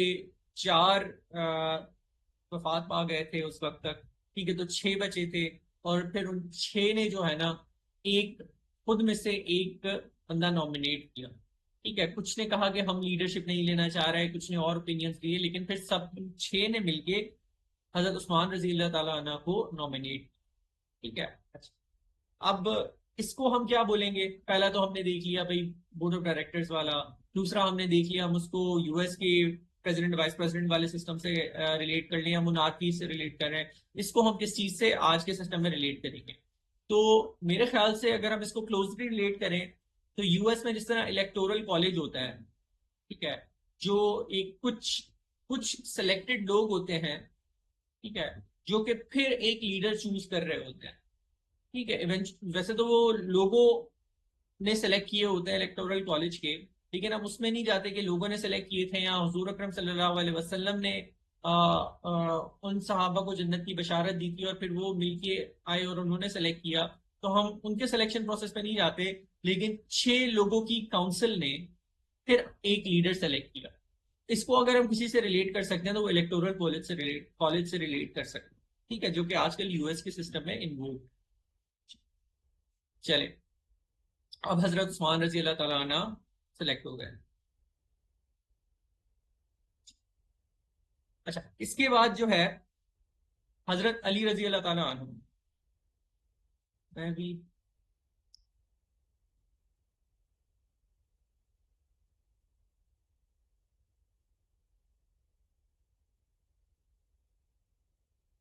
4 वफात पा गए थे उस वक्त तक, ठीक है, तो 6 बचे थे। और फिर उन 6 ने जो है ना एक, खुद में से एक बंदा नॉमिनेट किया, ठीक है। कुछ ने कहा कि हम लीडरशिप नहीं लेना चाह रहे, कुछ ने और ओपिनियंस दिए, लेकिन फिर सब 6 ने मिलके हजरत उस्मान रजी अल्लाह ताला अन्हु को नॉमिनेट, ठीक है। अच्छा, अब इसको हम क्या बोलेंगे? पहला तो हमने देख लिया भाई बोर्ड ऑफ डायरेक्टर्स वाला, दूसरा हमने देख लिया हम उसको यूएस के प्रेसिडेंट वाइस प्रेसिडेंट वाले सिस्टम से रिलेट कर लिया, मोनार्की से रिलेट कर रहे हैं। इसको हम किस चीज से आज के सिस्टम में रिलेट करेंगे? तो मेरे ख्याल से अगर हम इसको क्लोजली रिलेट करें, तो यूएस में जिस तरह इलेक्टोरल कॉलेज होता है, ठीक है, जो एक कुछ कुछ सिलेक्टेड लोग होते हैं, ठीक है, जो कि फिर एक लीडर चूज कर रहे होते हैं, ठीक है। वैसे तो वो लोगों ने सेलेक्ट किए होते हैं इलेक्टोरल कॉलेज के, लेकिन हम उसमें नहीं जाते कि लोगों ने सेलेक्ट किए थे या हुजूर अकरम सल्लल्लाहु अलैहि वसल्लम ने उन सहाबा को जन्नत की बशारत दी थी और फिर वो मिलके आए और उन्होंने सेलेक्ट किया। तो हम उनके सिलेक्शन प्रोसेस पे नहीं जाते, लेकिन 6 लोगों की काउंसिल ने फिर एक लीडर सेलेक्ट किया। इसको अगर हम किसी से रिलेट कर सकते हैं तो वो इलेक्टोरल कॉलेज से रिलेट कर सकते हैं, ठीक है, जो कि आजकल यूएस के सिस्टम में इन्वॉल्व। चले, अब हजरत उस्मान रजी अल्लाह तआला अन्हु सेलेक्ट हो गए। अच्छा, इसके बाद जो है हजरत अली रजी अल्लाह तआला अन्हु, मैं भी,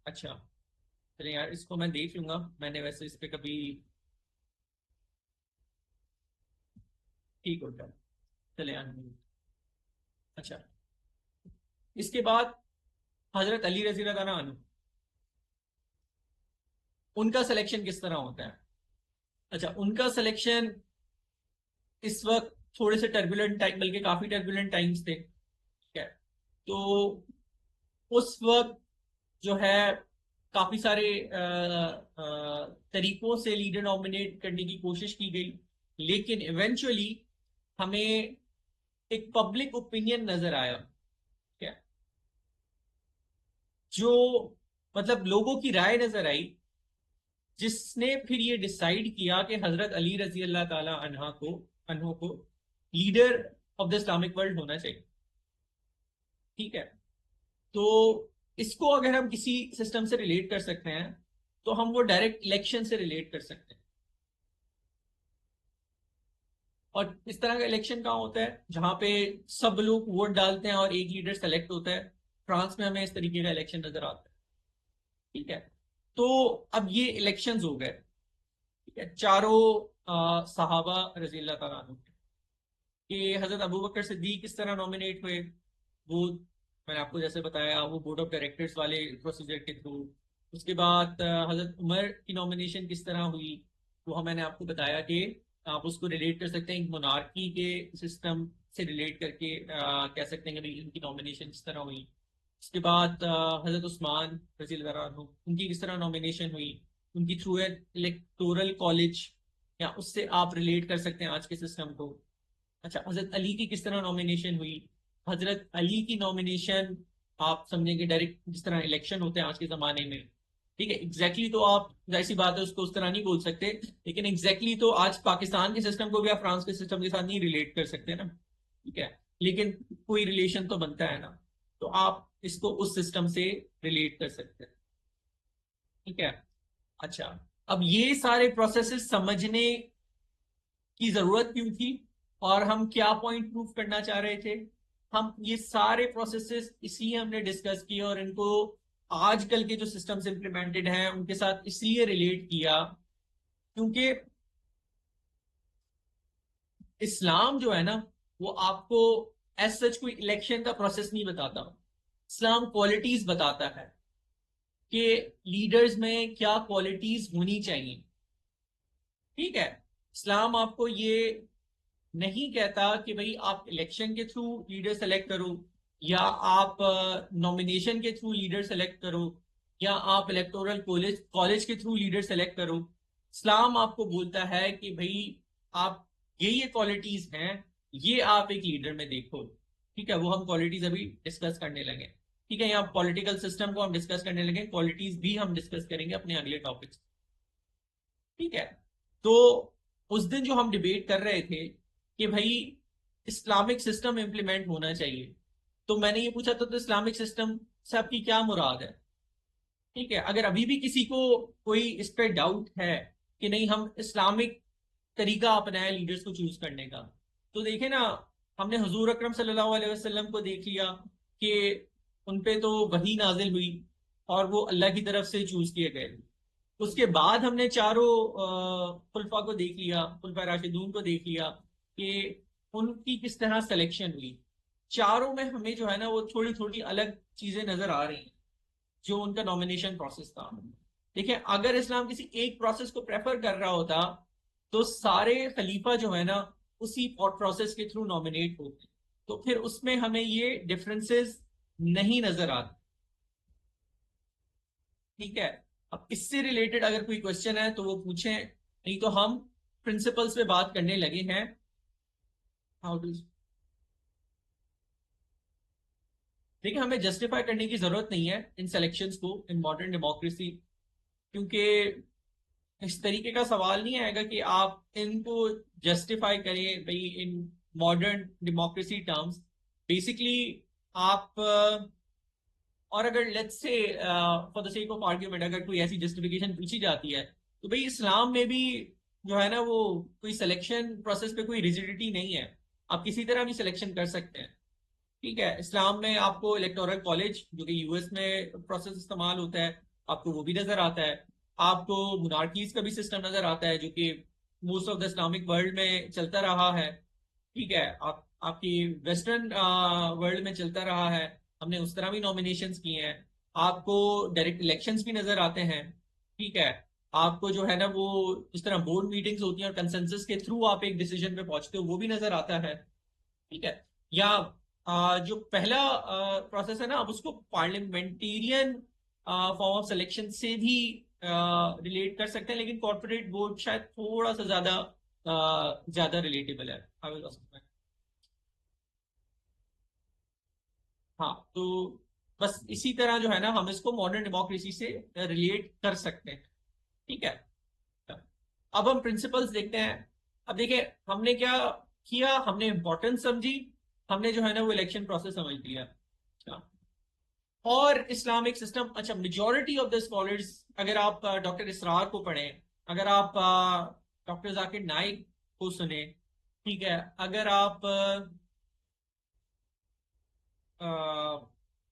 अच्छा चले यार, इसको मैं देख लूंगा, मैंने वैसे इस पे कभी, ठीक होता है, चले यार। अच्छा, इसके बाद हजरत अली रजी अल्लाह तआला अन्हु, उनका सिलेक्शन किस तरह होता है? अच्छा, उनका सिलेक्शन इस वक्त थोड़े से टर्बुलेंट टाइम, बल्कि काफी टर्बुलेंट टाइम्स थे, ठीक है। तो उस वक्त जो है काफी सारे तरीकों से लीडर नॉमिनेट करने की कोशिश की गई, लेकिन इवेंचुअली हमें एक पब्लिक ओपिनियन नजर आया, ठीक है, जो मतलब लोगों की राय नजर आई, जिसने फिर ये डिसाइड किया कि हजरत अली रजी अल्लाह ताला अन्हो को leader of the Islamic world होना चाहिए, ठीक है। तो इसको अगर हम किसी सिस्टम से रिलेट कर सकते हैं, तो हम वो डायरेक्ट इलेक्शन से रिलेट कर सकते हैं। और इस तरह का इलेक्शन कहाँ होता है? जहां पे सब लोग वोट डालते हैं और एक लीडर सेलेक्ट होता है। फ्रांस में हमें इस तरीके का इलेक्शन नजर आता है, ठीक है। तो अब ये इलेक्शंस हो गए, ठीक है, चारों सहाबा रजी अल्लाह तआला अन्हु कि हजरत अबू बकर सिद्दीक किस तरह नॉमिनेट हुए, वो मैंने आपको जैसे बताया, वो बोर्ड ऑफ डायरेक्टर्स वाले प्रोसीजर के थ्रू। उसके बाद हजरत उमर की नॉमिनेशन किस तरह हुई, वो मैंने आपको बताया कि आप उसको रिलेट कर सकते हैं मोनार्की के सिस्टम से रिलेट करके, कह सकते हैं कि भाई इनकी नॉमिनेशन किस तरह हुई। उसके बाद हजरत उस्मान रजी अल्लाह अन्हु, उनकी किस तरह नॉमिनेशन हुई, उनकी थ्रू इलेक्टोरल कॉलेज, या उससे आप रिलेट कर सकते हैं आज के सिस्टम को। अच्छा, हजरत अली की किस तरह नॉमिनेशन हुई? हजरत अली की नॉमिनेशन आप समझेंगे डायरेक्ट जिस तरह इलेक्शन होते हैं आज के जमाने में, ठीक है। एग्जैक्टली तो आप, जाहिर सी बात है, उसको उस तरह नहीं बोल सकते, लेकिन एग्जैक्टली तो आज पाकिस्तान के सिस्टम को भी आप फ्रांस के सिस्टम के साथ नहीं रिलेट कर सकते ना, ठीक है, लेकिन कोई रिलेशन तो बनता है ना, तो आप इसको उस सिस्टम से रिलेट कर सकते हैं, ठीक है। अच्छा, अब ये सारे प्रोसेसेस समझने की जरूरत क्यों थी, और हम क्या पॉइंट प्रूव करना चाह रहे थे? हम ये सारे प्रोसेसेस इसलिए हमने डिस्कस किए और इनको आजकल के जो सिस्टम्स इंप्लीमेंटेड हैं उनके साथ इसलिए रिलेट किया क्योंकि इस्लाम जो है ना वो आपको एज सच कोई इलेक्शन का प्रोसेस नहीं बताता। इस्लाम क्वालिटीज बताता है कि लीडर्स में क्या क्वालिटीज होनी चाहिए। ठीक है, इस्लाम आपको ये नहीं कहता कि भाई आप इलेक्शन के थ्रू लीडर सेलेक्ट करो, या आप नॉमिनेशन के थ्रू लीडर सेलेक्ट करो, या आप इलेक्टोरल कॉलेज कॉलेज के थ्रू लीडर सेलेक्ट करो। इस्लाम आपको बोलता है कि भाई आप ये क्वालिटीज हैं, ये आप एक लीडर में देखो। ठीक है, वो हम क्वालिटीज अभी डिस्कस करने लगे। ठीक है, यहाँ पॉलिटिकल सिस्टम को हम डिस्कस करने लगे, क्वालिटीज भी हम डिस्कस करेंगे अपने अगले टॉपिक्स। ठीक है, तो उस दिन जो हम डिबेट कर रहे थे कि भाई इस्लामिक सिस्टम इंप्लीमेंट होना चाहिए, तो मैंने ये पूछा था तो इस्लामिक सिस्टम से आपकी क्या मुराद है। ठीक है, अगर अभी भी किसी को कोई इस पे डाउट है कि नहीं हम इस्लामिक तरीका अपनाए लीडर्स को चूज करने का, तो देखे ना, हमने हुजूर अकरम सल्लल्लाहु अलैहि वसल्लम को देख लिया कि उन पे तो वही नाजिल हुई और वो अल्लाह की तरफ से चूज किए गए। उसके बाद हमने चारों खुलफा को देख लिया, खुलफा राशिदून को देख लिया कि उनकी किस तरह सिलेक्शन हुई। चारों में हमें जो है ना वो थोड़ी थोड़ी अलग चीजें नजर आ रही हैं जो उनका नॉमिनेशन प्रोसेस था। देखिए, अगर इस्लाम किसी एक प्रोसेस को प्रेफर कर रहा होता तो सारे खलीफा जो है ना उसी प्रोसेस के थ्रू नॉमिनेट होते, तो फिर उसमें हमें ये डिफरेंसेस नहीं नजर आते। ठीक है, अब इससे रिलेटेड अगर कोई क्वेश्चन है तो वो पूछें, नहीं तो हम प्रिंसिपल्स पे बात करने लगे हैं। हाउ डू, देखिए हमें जस्टिफाई करने की जरूरत नहीं है इन सिलेक्शंस को इन मॉडर्न डेमोक्रेसी, क्योंकि इस तरीके का सवाल नहीं आएगा कि आप इनको जस्टिफाई करें भाई in modern democracy terms. Basically आप और अगर let's say for the sake of argument अगर कोई ऐसी जस्टिफिकेशन पूछी जाती है तो भाई इस्लाम में भी जो है ना वो कोई सिलेक्शन प्रोसेस पे कोई रिजिडिटी नहीं है, आप किसी तरह भी सिलेक्शन कर सकते हैं। ठीक है, इस्लाम में आपको इलेक्टोरल कॉलेज जो कि यूएस में प्रोसेस इस्तेमाल होता है आपको वो भी नजर आता है। आपको मोनार्कीज का भी सिस्टम नजर आता है जो कि most of the Islamic world में चलता रहा है। ठीक है, आप आपकी वेस्टर्न वर्ल्ड में चलता रहा है, हमने उस तरह भी नॉमिनेशंस किए हैं। आपको डायरेक्ट इलेक्शंस भी नजर आते हैं। ठीक है, आपको जो है ना वो इस तरह बोर्ड मीटिंग्स होती हैं और कंसेंसस के थ्रू आप एक डिसीजन पे पहुंचते हो वो भी नजर आता है। ठीक है, या जो पहला प्रोसेस है ना अब उसको पार्लियामेंटेरियन फॉर्म ऑफ सिलेक्शन से भी रिलेट कर सकते हैं, लेकिन कॉर्पोरेट वोट शायद थोड़ा सा ज्यादा रिलेटेबल है। I will also- हाँ, तो बस इसी तरह जो है ना हम इसको मॉडर्न डेमोक्रेसी से रिलेट कर सकते हैं। ठीक है, अब हम प्रिंसिपल्स देखते हैं। अब देखिए हमने क्या किया, हमने इंपॉर्टेंस समझी, हमने जो है ना वो इलेक्शन प्रोसेस समझ लिया। अच्छा, और इस्लामिक सिस्टम, अच्छा मेजोरिटी ऑफ द स्कॉलर्स, अगर आप डॉक्टर इसरार को पढ़ें, अगर आप डॉक्टर जाकिर नाइक को सुने, ठीक है, अगर आप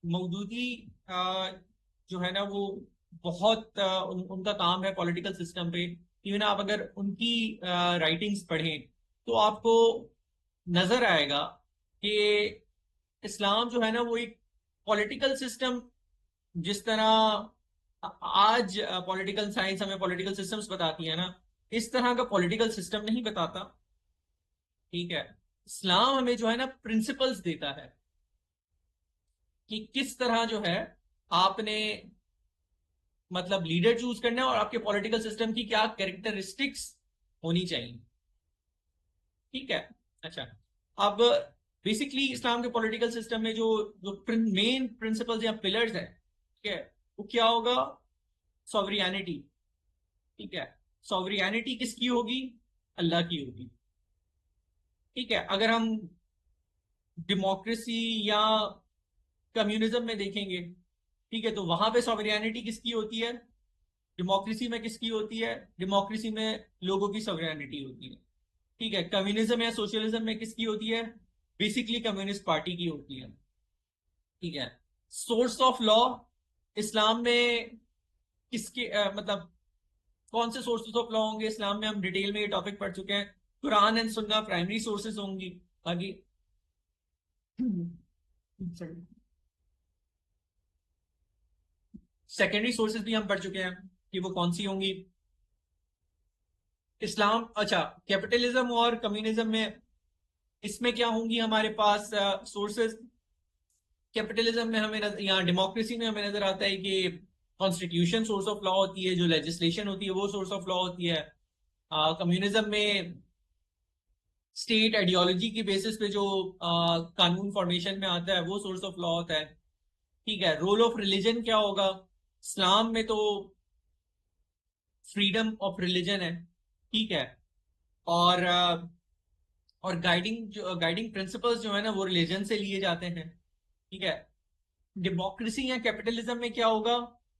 मौदूदी जो है ना वो बहुत उनका काम है पॉलिटिकल सिस्टम पे, इवन आप अगर उनकी राइटिंग्स पढ़ें तो आपको नजर आएगा कि इस्लाम जो है ना वो एक पॉलिटिकल सिस्टम, जिस तरह आज पॉलिटिकल साइंस हमें पॉलिटिकल सिस्टम्स बताती है ना, इस तरह का पॉलिटिकल सिस्टम नहीं बताता। ठीक है, इस्लाम हमें जो है ना प्रिंसिपल्स देता है कि किस तरह जो है आपने मतलब लीडर चूज करना है और आपके पॉलिटिकल सिस्टम की क्या कैरेक्टरिस्टिक्स होनी चाहिए। ठीक है, अच्छा, अब बेसिकली इस्लाम के पॉलिटिकल सिस्टम में जो जो मेन प्रिंसिपल्स या पिलर्स है, ठीक है, वो क्या होगा? सॉवरियनिटी। ठीक है, सॉवरियनिटी किसकी होगी? अल्लाह की होगी। ठीक है, अगर हम डेमोक्रेसी या कम्युनिज्म में देखेंगे, ठीक है, तो वहां पे सॉवरियनिटी किसकी होती है? डेमोक्रेसी में किसकी होती है? डेमोक्रेसी में लोगों की सॉवरियनिटी होती है। ठीक है, कम्युनिज्म या सोशलिज्म में किसकी होती है? बेसिकली कम्युनिस्ट पार्टी की होती है। ठीक है, सोर्स ऑफ लॉ इस्लाम में किसके मतलब कौन से सोर्सेज ऑफ लॉ होंगे इस्लाम में, हम डिटेल में ये टॉपिक पढ़ चुके हैं। कुरान एंड सुन्ना प्राइमरी सोर्सेज होंगी। बाकी सेकेंडरी सोर्सेज भी हम पढ़ चुके हैं कि वो कौन सी होंगी। इस्लाम, अच्छा, कैपिटलिज्म और कम्युनिज्म में, इसमें क्या होंगी हमारे पास सोर्सेज। कैपिटलिज्म में हमें यहाँ डेमोक्रेसी में हमें नजर आता है कि कॉन्स्टिट्यूशन सोर्स ऑफ लॉ होती है, जो लेजिस्लेशन होती है वो सोर्स ऑफ लॉ होती है। कम्युनिज्म में स्टेट आइडियोलॉजी की बेसिस पे जो कानून फॉर्मेशन में आता है वो सोर्स ऑफ लॉ होता है। ठीक है, रोल ऑफ रिलीजन क्या होगा। इस्लाम में तो फ्रीडम ऑफ रिलीजन है। ठीक है, और और गाइडिंग प्रिंसिपल्स जो है ना वो रिलीजन से लिए जाते हैं। ठीक है, डेमोक्रेसी या कैपिटलिज्म में क्या होगा,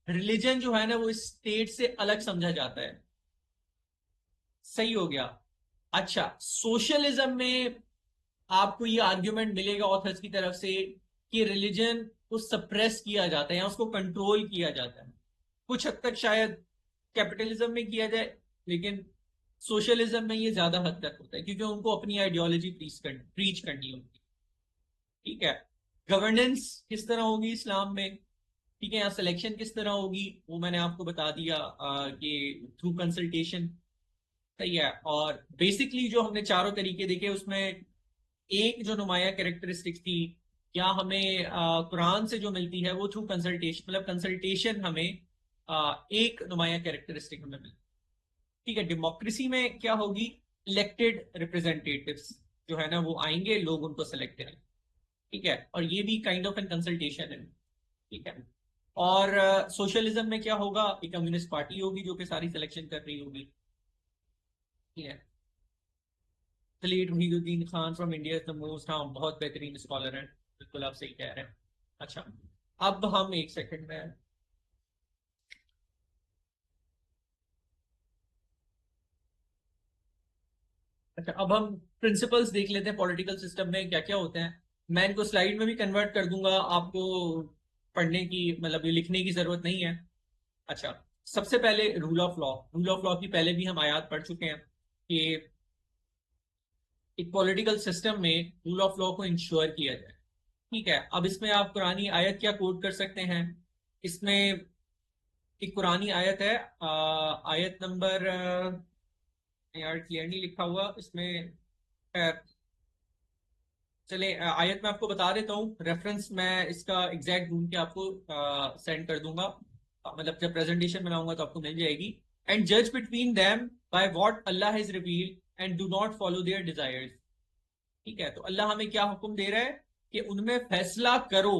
रिलीजन जो है ना वो स्टेट से अलग समझा जाता है। सही हो गया। अच्छा, सोशलिज्म में आपको ये आर्ग्यूमेंट मिलेगा ऑथर्स की तरफ से कि रिलीजन को सप्रेस किया जाता है या उसको कंट्रोल किया जाता है। कुछ हद तक शायद कैपिटलिज्म में किया जाए, लेकिन सोशलिज्म में ये ज्यादा हद तक होता है क्योंकि उनको अपनी आइडियोलॉजी प्रीच करनी होती है। ठीक है, गवर्नेंस किस तरह होगी इस्लाम में। ठीक है, यहाँ सिलेक्शन किस तरह होगी वो मैंने आपको बता दिया कि थ्रू कंसल्टेशन। सही है, और बेसिकली जो हमने चारों तरीके देखे उसमें एक जो नुमाया कैरेक्टरिस्टिक्स थी, या हमें कुरान से जो मिलती है वो थ्रू कंसल्टेशन, मतलब कंसल्टेशन हमें एक नुमाया कैरेक्टरिस्टिक हमें मिलती है। ठीक है, डेमोक्रेसी में क्या होगी, इलेक्टेड रिप्रेजेंटेटिव्स जो है ना वो आएंगे, लोग उनको सेलेक्ट करेंगे। ठीक है, और ये भी काइंड ऑफ एन कंसल्टेशन है। ठीक है, और सोशलिज्म में क्या होगा, एक कम्युनिस्ट पार्टी होगी जो कि सारी सिलेक्शन कर रही होगी। ठीक है, सलीट Muhiuddin Khan from India is the most, हाँ बहुत बेहतरीन स्कॉलर हैं, बिल्कुल आप सही कह रहे हैं। अच्छा, अब हम एक सेकंड में, अच्छा अब हम प्रिंसिपल्स देख लेते हैं पॉलिटिकल सिस्टम में क्या क्या होते हैं। मैं इनको स्लाइड में भी कन्वर्ट कर दूंगा, आपको पढ़ने की मतलब ये लिखने की जरूरत नहीं है। अच्छा, सबसे पहले rule of law. Rule of law की पहले भी हम आयात पढ़ चुके हैं कि एक पॉलिटिकल सिस्टम में रूल ऑफ लॉ को इंश्योर किया जाए। ठीक है, अब इसमें आप कुरानी आयत क्या कोट कर सकते हैं। इसमें एक पुरानी आयत है, आयत नंबर, यार क्लियर नहीं लिखा हुआ इसमें, खैर चले आयत में आपको बता देता हूँ, रेफरेंस मैं इसका एग्जैक्ट ढूंढ के आपको सेंड कर दूंगा। मतलब जब प्रेजेंटेशन बनाऊंगा तो आपको मिल जाएगी। एंड जज between them by what Allah has revealed and do not follow their desires. ठीक है, तो अल्लाह हमें क्या हुक्म दे रहा है कि उनमें फैसला करो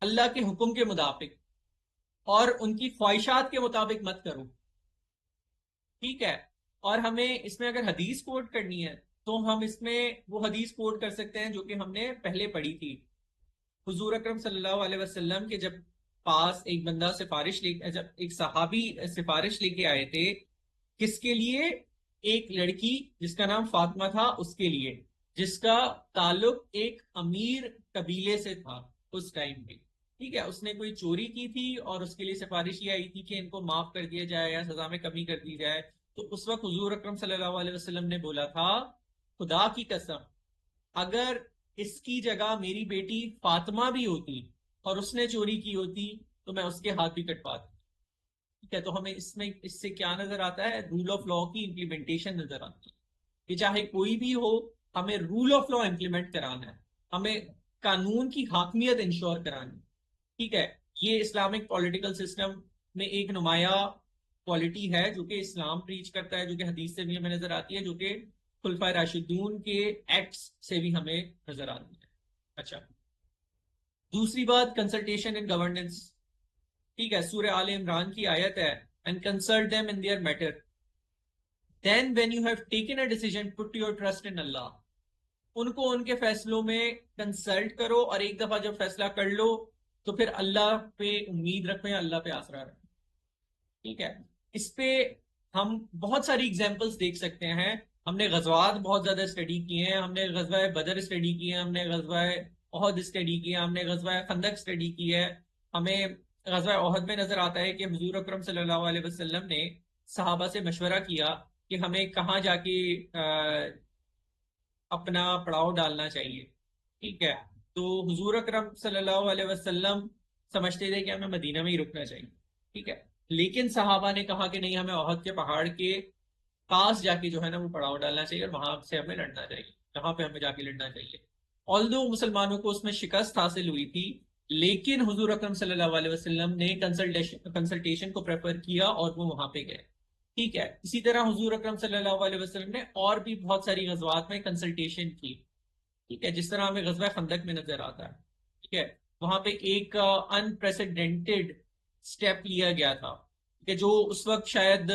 अल्लाह के हुक्म के मुताबिक, और उनकी ख्वाहिशात के मुताबिक मत करो। ठीक है, और हमें इसमें अगर हदीस कोट करनी है तो हम इसमें वो हदीस कोट कर सकते हैं जो कि हमने पहले पढ़ी थी। हुजूर अकरम सल्लल्लाहु अलैहि वसल्लम के जब पास एक बंदा सिफारिश ले, जब एक सहाबी सिफारिश लेके आए थे, किसके लिए, एक लड़की जिसका नाम फातिमा था उसके लिए, जिसका ताल्लुक एक अमीर कबीले से था उस टाइम पे। ठीक है, उसने कोई चोरी की थी और उसके लिए सिफारिश ये आई थी कि इनको माफ कर दिया जाए या सजा में कमी कर दी जाए। तो उस वक्त हुजूर अकरम सल्लल्लाहु अलैहि वसल्लम ने बोला था, खुदा की कसम अगर इसकी जगह मेरी बेटी फातिमा भी होती और उसने चोरी की होती तो मैं उसके हाथ भी कटवाता। ठीक है, तो हमें इसमें इससे क्या नजर आता है, रूल ऑफ लॉ की इंप्लीमेंटेशन नजर आती है कि चाहे कोई भी हो, हमें रूल ऑफ लॉ इंप्लीमेंट कराना है, हमें कानून की हाकमियत इंश्योर करानी है। ठीक है, ये इस्लामिक पॉलिटिकल सिस्टम में एक नुमाया क्वालिटी है जो कि इस्लाम प्रीच करता है, जो कि हदीस से भी हमें नजर आती है, जो कि खुलफा राशिदून के एक्ट्स से भी हमें नजर आती है। अच्छा, दूसरी बात, कंसल्टेशन इन गवर्नेंस। ठीक है, सूर्य आल इमरान की आयत है, and consult them in their matter, then when you have taken a decision put your trust in Allah. उनको उनके फैसलों में कंसल्ट करो, और एक दफा जब फैसला कर लो तो फिर अल्लाह पे उम्मीद रखो या अल्लाह पे आसरा रखो। ठीक है, इस पे हम बहुत सारी एग्जांपल्स देख सकते हैं। हमने गजवात बहुत ज्यादा स्टडी किए हैं, हमने गजवा बदर स्टडी किए हैं, हमने गजवा ओहद स्टडी किया, हमने गजवा खंदक स्टडी की है, हमें ग़ज़वा ओहद में नजर आता है कि हुजूर अकरम सल्लल्लाहु अलैहि वसल्लम ने सहाबा से मशवरा किया कि हमें कहाँ जाके अपना पड़ाव डालना चाहिए। ठीक है। तो हुजूर अकरम सल्लल्लाहु अलैहि वसल्लम समझते थे कि हमें मदीना में ही रुकना चाहिए। ठीक है। लेकिन सहाबा ने कहा कि नहीं, हमें ओहद के पहाड़ के पास जाके जो है ना वो पड़ाव डालना चाहिए और वहां से हमें लड़ना चाहिए, जहां पे हमें जाके लड़ना चाहिए। ऑल्दो मुसलमानों को उसमें शिकस्त हासिल हुई थी, लेकिन हुजूर अकरम सल्लल्लाहु अलैहि वसल्लम ने कंसल्टेशन को प्रेफर किया और वो वहां पे गए। ठीक है। इसी तरह हुजूर अकरम सल्लल्लाहु अलैहि वसल्लम ने और भी बहुत सारी गजवात में कंसल्टेशन की। ठीक है। जिस तरह हमें गजवा खंदक में नजर आता है। ठीक है। वहां पे एक अनप्रेसिडेंटेड स्टेप लिया गया था कि जो उस वक्त शायद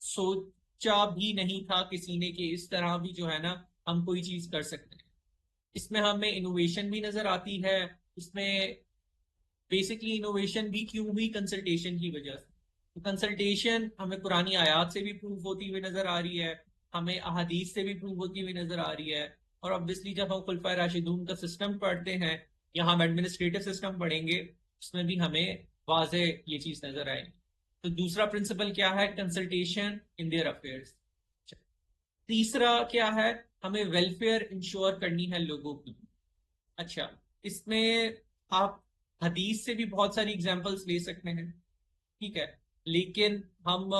सोचा भी नहीं था किसी ने कि इस तरह भी जो है ना हम कोई चीज कर सकते हैं। इसमें हमें इनोवेशन भी नजर आती है। इसमें बेसिकली इनोवेशन भी क्यों हुई? कंसल्टेशन की वजह से। तो कंसल्टेशन हमें पुरानी आयात से भी प्रूव होती हुई नजर आ रही है, हमें अहादीस से भी प्रूव होती हुई नजर आ रही है, और ऑब्वियसली जब हम खुलफाए राशिदून का सिस्टम पढ़ते हैं या हम एडमिनिस्ट्रेटिव सिस्टम पढ़ेंगे उसमें भी हमें वाजे ये चीज नजर आएगी। तो दूसरा प्रिंसिपल क्या है? Consultation in their affairs. तीसरा क्या है? हमें वेलफेयर इंश्योर करनी है लोगों की। अच्छा। इसमें आप हदीस से भी बहुत सारी एग्जांपल्स ले सकते हैं। ठीक है। लेकिन हम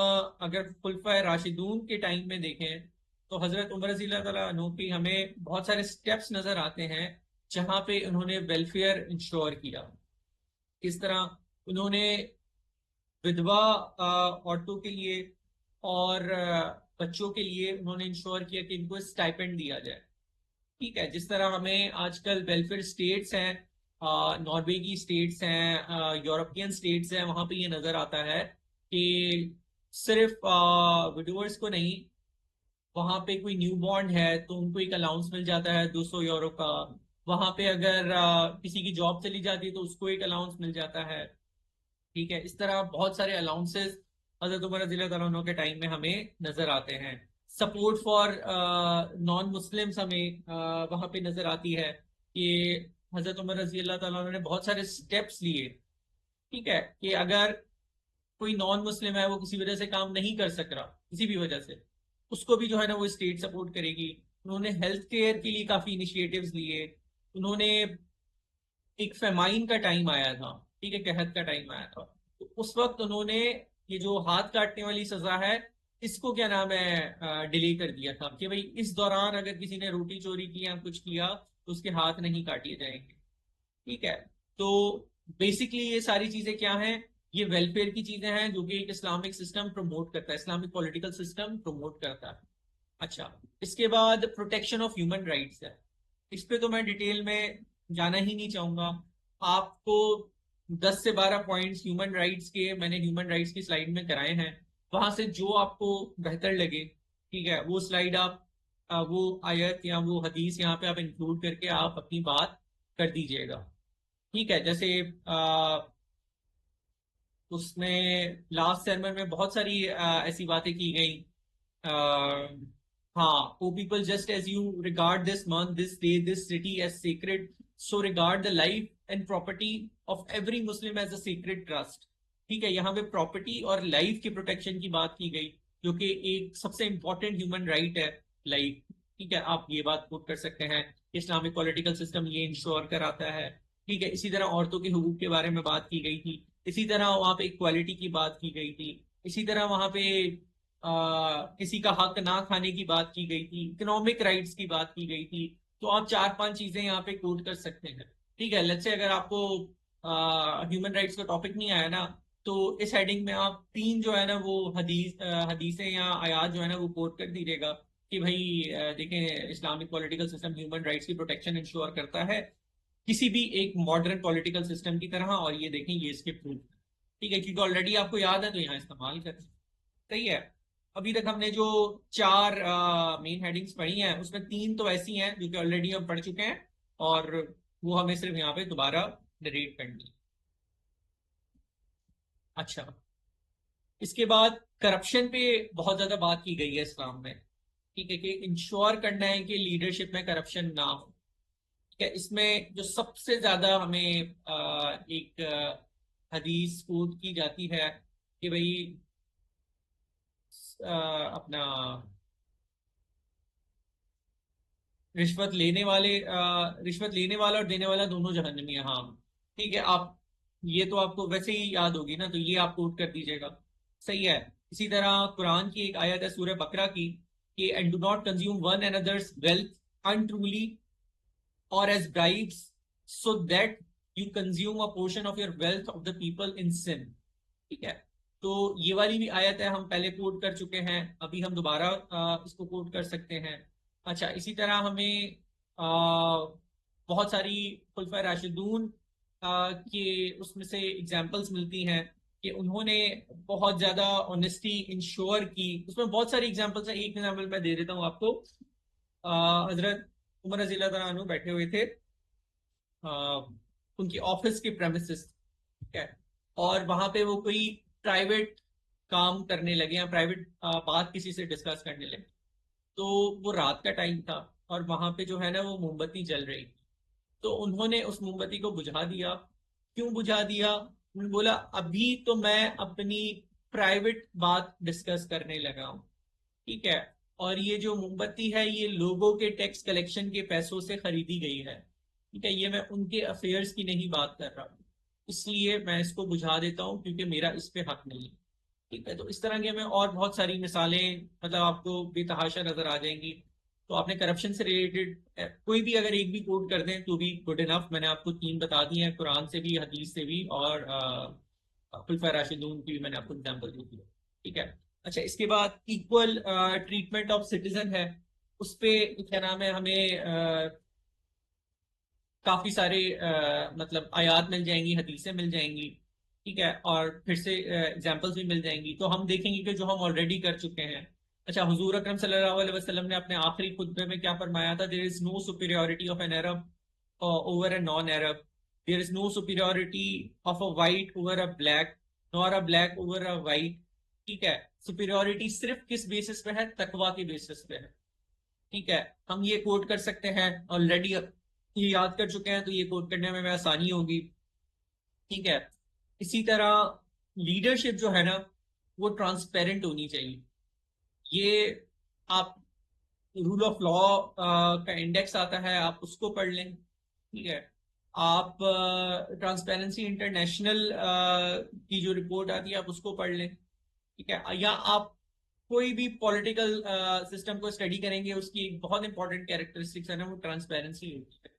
अगर खुलफाए राशिदून के टाइम में देखें तो हजरत उमर रज़ी अल्लाह तआला अन्हु की हमें बहुत सारे स्टेप्स नजर आते हैं जहां पे उन्होंने वेलफेयर इंश्योर किया। किस तरह? उन्होंने विधवा औरतों के लिए और बच्चों के लिए उन्होंने इंश्योर किया कि इनको स्टाइपेंड दिया जाए। ठीक है। जिस तरह हमें आजकल वेलफेयर स्टेट्स हैं, नॉर्वे की स्टेट्स हैं, यूरोपियन स्टेट्स हैं, वहां पे ये नजर आता है कि सिर्फ विडोअर्स को नहीं, वहां पे कोई न्यू बॉर्न है तो उनको एक अलाउंस मिल जाता है 200 यूरो का। वहां पे अगर किसी की जॉब चली जाती है तो उसको एक अलाउंस मिल जाता है। ठीक है। इस तरह बहुत सारे अलाउंसेस हजरत उमर रज़ी अल्लाह तआला अन्हु के टाइम में हमें नजर आते हैं। सपोर्ट फॉर नॉन मुस्लिम्स हमें वहां पे नजर आती है कि हजरत उमर रज़ी अल्लाह तआला अन्हु ने बहुत सारे स्टेप्स लिए। ठीक है। कि अगर कोई नॉन मुस्लिम है, वो किसी वजह से काम नहीं कर सक रहा किसी भी वजह से, उसको भी जो है ना वो स्टेट सपोर्ट करेगी। उन्होंने हेल्थ केयर के लिए काफी इनिशिएटिव्स लिए। उन्होंने एक फेमाइन का टाइम आया था। ठीक है। कहत का टाइम आया था। तो उस वक्त उन्होंने ये जो हाथ काटने वाली सजा है इसको क्या नाम है डिले कर दिया था कि भाई इस दौरान अगर किसी ने रोटी चोरी की या कुछ किया तो उसके हाथ नहीं काटे जाएंगे। ठीक है। तो बेसिकली ये सारी चीजें क्या हैं? ये वेलफेयर की चीजें हैं जो कि एक इस्लामिक सिस्टम प्रमोट करता है, इस्लामिक पॉलिटिकल सिस्टम प्रमोट करता है। अच्छा। इसके बाद प्रोटेक्शन ऑफ ह्यूमन राइट्स है। इस पे तो मैं डिटेल में जाना ही नहीं चाहूंगा। आपको 10 से 12 पॉइंट्स ह्यूमन राइट्स के मैंने ह्यूमन राइट्स की स्लाइड में कराए हैं। वहां से जो आपको बेहतर लगे, ठीक है, वो स्लाइड आप वो आयत या वो हदीस यहाँ पे आप इंक्लूड करके आप अपनी बात कर दीजिएगा। ठीक है। जैसे उसमें लास्ट sermon में बहुत सारी ऐसी बातें की गई। हाँ, O people, just as you regard this month, this day, this city as secret, so regard the life and property of every Muslim as a secret trust. ठीक है। यहाँ पे प्रॉपर्टी और लाइफ की प्रोटेक्शन की बात की गई, जो कि एक सबसे इंपॉर्टेंट ह्यूमन राइट है, लाइफ। ठीक है। आप ये बात कोट कर सकते हैं। इस्लामिक पॉलिटिकल सिस्टम ये इंश्योर कराता है। ठीक है। इसी तरह औरतों के हुकूक के बारे में बात की गई थी। इसी तरह वहां पे इक्वालिटी की बात की गई थी। इसी तरह वहां पे किसी का हक ना खाने की बात की गई थी, इकोनॉमिक राइट्स की बात की गई थी। तो आप 4-5 चीजें यहाँ पे कोट कर सकते हैं। ठीक है। लेट्स से अगर आपको ह्यूमन राइट्स का टॉपिक नहीं आया ना, तो इस हेडिंग में आप 3 जो है ना वो हदीसें या आयात जो है ना वो कोट कर दीजिएगा कि भाई देखें, Islamic political system human rights की प्रोटेक्शन इंश्योर करता है किसी भी एक मॉडर्न पॉलिटिकल सिस्टम की तरह, और ये देखें ये इसके प्रूफ। ठीक है। क्योंकि ऑलरेडी आपको याद है तो यहाँ इस्तेमाल करें। सही है। अभी तक हमने जो 4 मेन हेडिंग्स पढ़ी हैं उसमें 3 तो ऐसी हैं जो कि ऑलरेडी हम पढ़ चुके हैं, और वो हमें सिर्फ यहाँ पे दोबारा नरेट करनी है। अच्छा। इसके बाद करप्शन पे बहुत ज्यादा बात की गई है इस्लाम में। ठीक है। कि इंश्योर करना है कि लीडरशिप में करप्शन ना हो। ठीक है। इसमें जो सबसे ज्यादा हमें एक हदीस कोट की जाती है कि भाई अपना रिश्वत लेने वाला और देने वाला दोनों जहन्नमी है। हाँ ठीक है, आप ये तो आपको वैसे ही याद होगी ना, तो ये आप कोट कर दीजिएगा। सही है। इसी तरह कुरान की एक आयत है सूरह बकरा की कि and do not consume one another's wealth untruly और as bribes so that you consume a portion of your wealth of the people in sin. ठीक है, तो ये वाली भी आयत है, हम पहले कोट कर चुके हैं, अभी हम दोबारा इसको कोट कर सकते हैं। अच्छा, इसी तरह हमें बहुत सारी खुलफा राशिदून के उसमें से एग्जाम्पल्स मिलती हैं कि उन्होंने बहुत ज्यादा ऑनेस्टी इंश्योर की। उसमें बहुत सारी एग्जाम्पल्स हैं, एक एग्जाम्पल मैं दे देता हूँ आपको। हजरत उमर रज़ी अल्लाह तआला अन्हु बैठे हुए थे अ, उनकी ऑफिस के प्रेमिसेस, ठीक है, और वहां पे वो कोई प्राइवेट काम करने लगे या प्राइवेट बात किसी से डिस्कस करने लगे। तो वो रात का टाइम था और वहां पे जो है ना वो मोमबत्ती जल रही थी। तो उन्होंने उस मोमबत्ती को बुझा दिया। क्यों बुझा दिया? उन्होंने बोला अभी तो मैं अपनी प्राइवेट बात डिस्कस करने लगा हूँ। ठीक है, और ये जो मोमबत्ती है ये लोगों के टैक्स कलेक्शन के पैसों से खरीदी गई है। ठीक है, ये मैं उनके अफेयर्स की नहीं बात कर रहा हूँ, इसलिए मैं इसको बुझा देता हूँ क्योंकि मेरा इस पे हक नहीं है। ठीक है, तो इस तरह की हमें और बहुत सारी मिसालें मतलब आपको बेतहाशा नजर आ जाएंगी। तो आपने करप्शन से रिलेटेड कोई भी अगर एक भी कोट कर दें तो भी गुड इनफ। मैंने आपको तीन बता दी हैं, कुरान से भी, हदीस से भी, और खुलफा राशिदून की भी मैंने आपको एग्जाम्पल दी थी। ठीक है। अच्छा, इसके बाद इक्वल ट्रीटमेंट ऑफ सिटीजन है, उस पे क्या नाम है, हमें काफी सारे मतलब आयात मिल जाएंगी, हदीसें मिल जाएंगी। ठीक है, और फिर से एग्जांपल्स भी मिल जाएंगी। तो हम देखेंगे कि जो हम ऑलरेडी कर चुके हैं। अच्छा, हुजूर अकरम सल्लल्लाहु अलैहि वसल्लम ने अपने आखिरी खुतबे में क्या फरमाया था? There is no superiority of an Arab over a non Arab, there is no superiority of a white over a black, nor a black over a white. ठीक है, सुपीरियोरिटी सिर्फ किस बेसिस पे है? तकवा के बेसिस पे है। ठीक है, हम ये कोट कर सकते हैं, ऑलरेडी ये याद कर चुके हैं तो ये कोट करने में आसानी होगी। ठीक है, इसी तरह लीडरशिप जो है ना वो ट्रांसपेरेंट होनी चाहिए। ये आप रूल ऑफ लॉ का इंडेक्स आता है, आप उसको पढ़ लें। ठीक है, आप ट्रांसपेरेंसी इंटरनेशनल की जो रिपोर्ट आती है आप उसको पढ़ लें। ठीक है, या आप कोई भी पॉलिटिकल सिस्टम को स्टडी करेंगे, उसकी एक बहुत इंपॉर्टेंट कैरेक्टरिस्टिक्स है ना वो ट्रांसपेरेंसी होती है।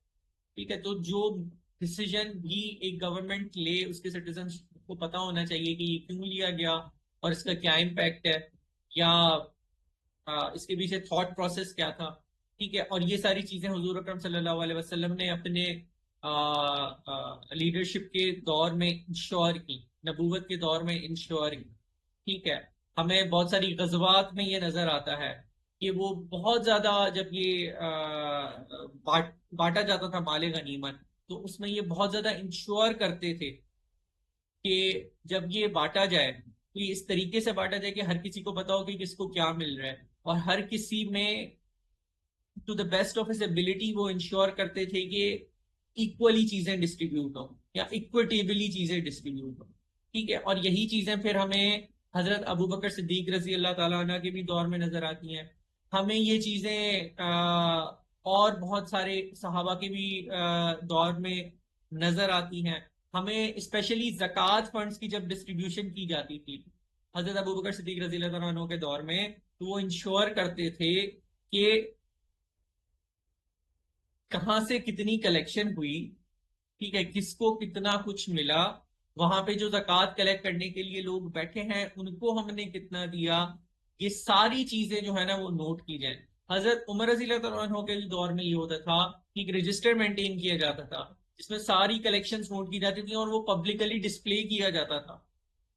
ठीक है, तो जो डिसीजन भी एक गवर्नमेंट ले उसके सिटीजन को पता होना चाहिए कि ये क्यों लिया गया और इसका क्या इम्पैक्ट है, या इसके पीछे थॉट प्रोसेस क्या था। ठीक है, और ये सारी चीजें हुजूर अकरम सल्लल्लाहु अलैहि वसल्लम ने अपने लीडरशिप के दौर में इंश्योर की, नबूवत के दौर में इंश्योर की। ठीक है, हमें बहुत सारी गजवात में ये नजर आता है कि वो बहुत ज्यादा जब ये बांटा जाता था माले गनीमत, तो उसमें ये बहुत ज्यादा इंश्योर करते थे कि जब ये बांटा जाए तो ये इस तरीके से बांटा जाए कि हर किसी को पता हो कि किसको क्या मिल रहा है, और हर किसी में to the best of his ability वो इंश्योर करते थे कि इक्वली चीजें डिस्ट्रीब्यूट हो या इक्विटेबली चीजें डिस्ट्रीब्यूट हो। ठीक है, और यही चीजें फिर हमें हजरत अबू बकर सिद्दीक रजी अल्लाह तआला अन्हु के भी दौर में नजर आती हैं। हमें ये चीजें और बहुत सारे सहाबा के भी दौर में नजर आती हैं। हमें स्पेशली जक़ात फंड्स की जब डिस्ट्रीब्यूशन की जाती थी हजरत अबू बकर सिद्दीक रजी अल्लाह तआला अन्हु के दौर में, तो वो इंश्योर करते थे कि कहाँ से कितनी कलेक्शन हुई, ठीक है, किसको कितना कुछ मिला, वहां पे जो जक़ात कलेक्ट करने के लिए लोग बैठे हैं उनको हमने कितना दिया, ये सारी चीजें जो है ना वो नोट की जाए। हजरत उमर रज़ी अल्लाह अन्हु के दौर में ये होता था कि एक रजिस्टर मेंटेन किया जाता था जिसमें सारी कलेक्शंस नोट की जाती थी और वो पब्लिकली डिस्प्ले किया जाता था।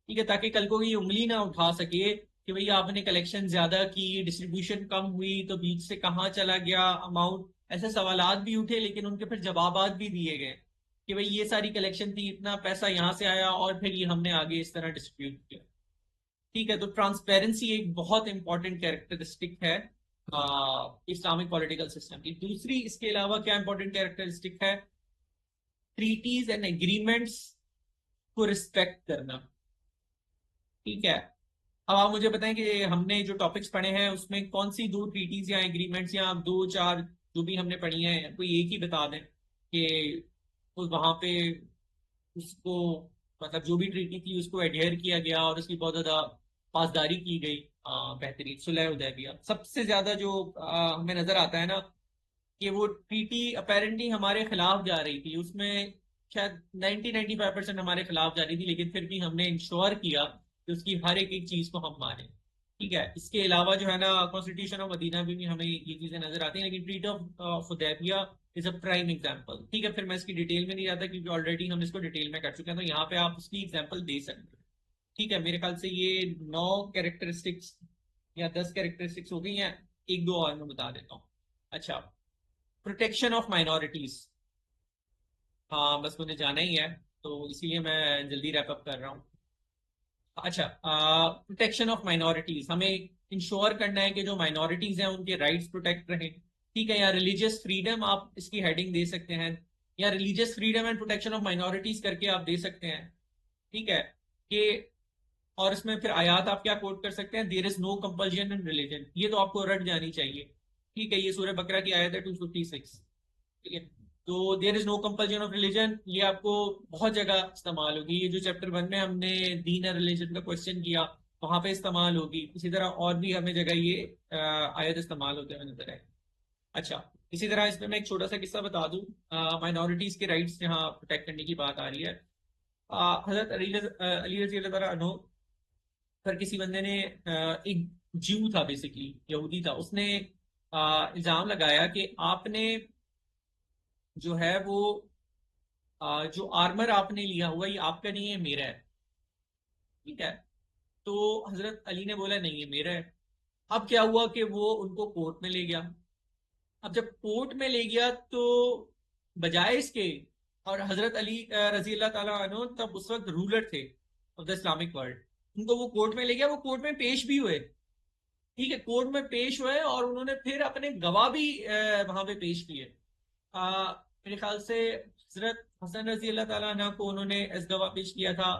ठीक है, ताकि कल को ये उंगली ना उठा सके कि भाई आपने कलेक्शन ज्यादा की, डिस्ट्रीब्यूशन कम हुई तो बीच से कहाँ चला गया अमाउंट। ऐसे सवालात भी उठे लेकिन उनके फिर जवाबात भी दिए गए कि भाई ये सारी कलेक्शन थी, इतना पैसा यहाँ से आया और फिर ये हमने आगे इस तरह डिस्ट्रीब्यूट किया। ठीक है, तो ट्रांसपेरेंसी एक बहुत इंपॉर्टेंट कैरेक्टरिस्टिक है इस्लामिक पॉलिटिकल सिस्टम की। दूसरी इसके अलावा क्या इंपॉर्टेंट कैरेक्टरिस्टिक है? ट्रीटीज एंड एग्रीमेंट्स को रिस्पेक्ट करना। ठीक है, अब आप मुझे बताएं कि हमने जो टॉपिक्स पढ़े हैं उसमें कौन सी दो ट्रीटीज या एग्रीमेंट्स या दो चार जो भी हमने पढ़ी हैं कोई एक ही बता दें कि उस वहां पे उसको, मतलब जो भी ट्रीटी थी उसको एडहेयर किया गया और उसकी बहुत ज्यादा पासदारी की गई। बेहतरीन सुलह हुदैबिया सबसे ज्यादा जो हमें नजर आता है ना कि वो ट्रीटी अपेरेंटली हमारे खिलाफ जा रही थी, उसमें शायद 90-95% हमारे खिलाफ जा रही थी, लेकिन फिर भी हमने इंश्योर किया कि उसकी हर एक एक चीज को हम माने। ठीक है, इसके अलावा जो है ना कॉन्स्टिट्यूशन ऑफ मदीना में भी हमें ये चीजें नजर आती हैं, लेकिन treaty of Hudaibiya is a prime example. ठीक है, फिर मैं इसकी डिटेल में नहीं जाता क्योंकि ऑलरेडी हम इसको डिटेल में कर चुके हैं, तो यहाँ पे आप उसकी एग्जाम्पल दे सकते हैं। ठीक है, मेरे ख्याल से ये 9 कैरेक्टरिस्टिक्स या 10 कैरेक्टरिस्टिक्स हो गई हैं, एक दो और मैं बता देता हूँ। अच्छा, प्रोटेक्शन ऑफ माइनॉरिटीज। हाँ बस मुझे जाना ही है, तो इसीलिए मैं जल्दी रैप अप कर रहा हूँ। अच्छा, प्रोटेक्शन ऑफ माइनॉरिटीज, हमें इंश्योर करना है कि जो माइनॉरिटीज हैं उनके राइट्स प्रोटेक्ट रहें। ठीक है, या रिलीजियस फ्रीडम आप इसकी हेडिंग दे सकते हैं, या religious freedom and protection of minorities करके आप दे सकते हैं। ठीक है, कि और इसमें फिर आयात आप क्या कोट कर सकते हैं, there is no compulsion in religion, ये तो आपको रट जानी चाहिए। ठीक है, ये सूरह बकरा की आयत है 256। ठीक है, तो there is no compulsion of religion, ये आपको बहुत जगह इस्तेमाल होगी, ये जो चैप्टर 1 में हमने दीन और रिलीजन का क्वेश्चन किया वहां पे इस्तेमाल होगी, इसी तरह और भी हमें जगह ये आयत इस्तेमाल होते हुए नजर आए। अच्छा, इसी तरह इसमें मैं एक छोटा सा किस्सा बता दूं, माइनॉरिटीज के राइट्स यहाँ प्रोटेक्ट करने की बात आ रही है। हजरत अली रजी अल्लाह तआला अन्हु पर किसी बंदे ने एक ज्यू था, बेसिकली यहूदी था, उसने इल्जाम लगाया कि आपने जो है वो जो आर्मर आपने लिया हुआ ये आपका नहीं है, मेरा है। ठीक है, तो हजरत अली ने बोला नहीं ये मेरा है। अब क्या हुआ कि वो उनको कोर्ट में ले गया। अब जब कोर्ट में ले गया तो बजाय इसके, और हजरत अली रजी अल्लाह ताला अन्हु तब उस वक्त रूलर थे ऑफ द इस्लामिक वर्ल्ड, उनको वो कोर्ट में ले गया, वो कोर्ट में पेश भी हुए। ठीक है, कोर्ट में पेश हुए और उन्होंने फिर अपने गवाह भी वहां पे पेश किए। मेरे ख्याल से हजरत हसन रजी अल्लाह ताला अन्हा को उन्होंने एज गवाह पेश किया था,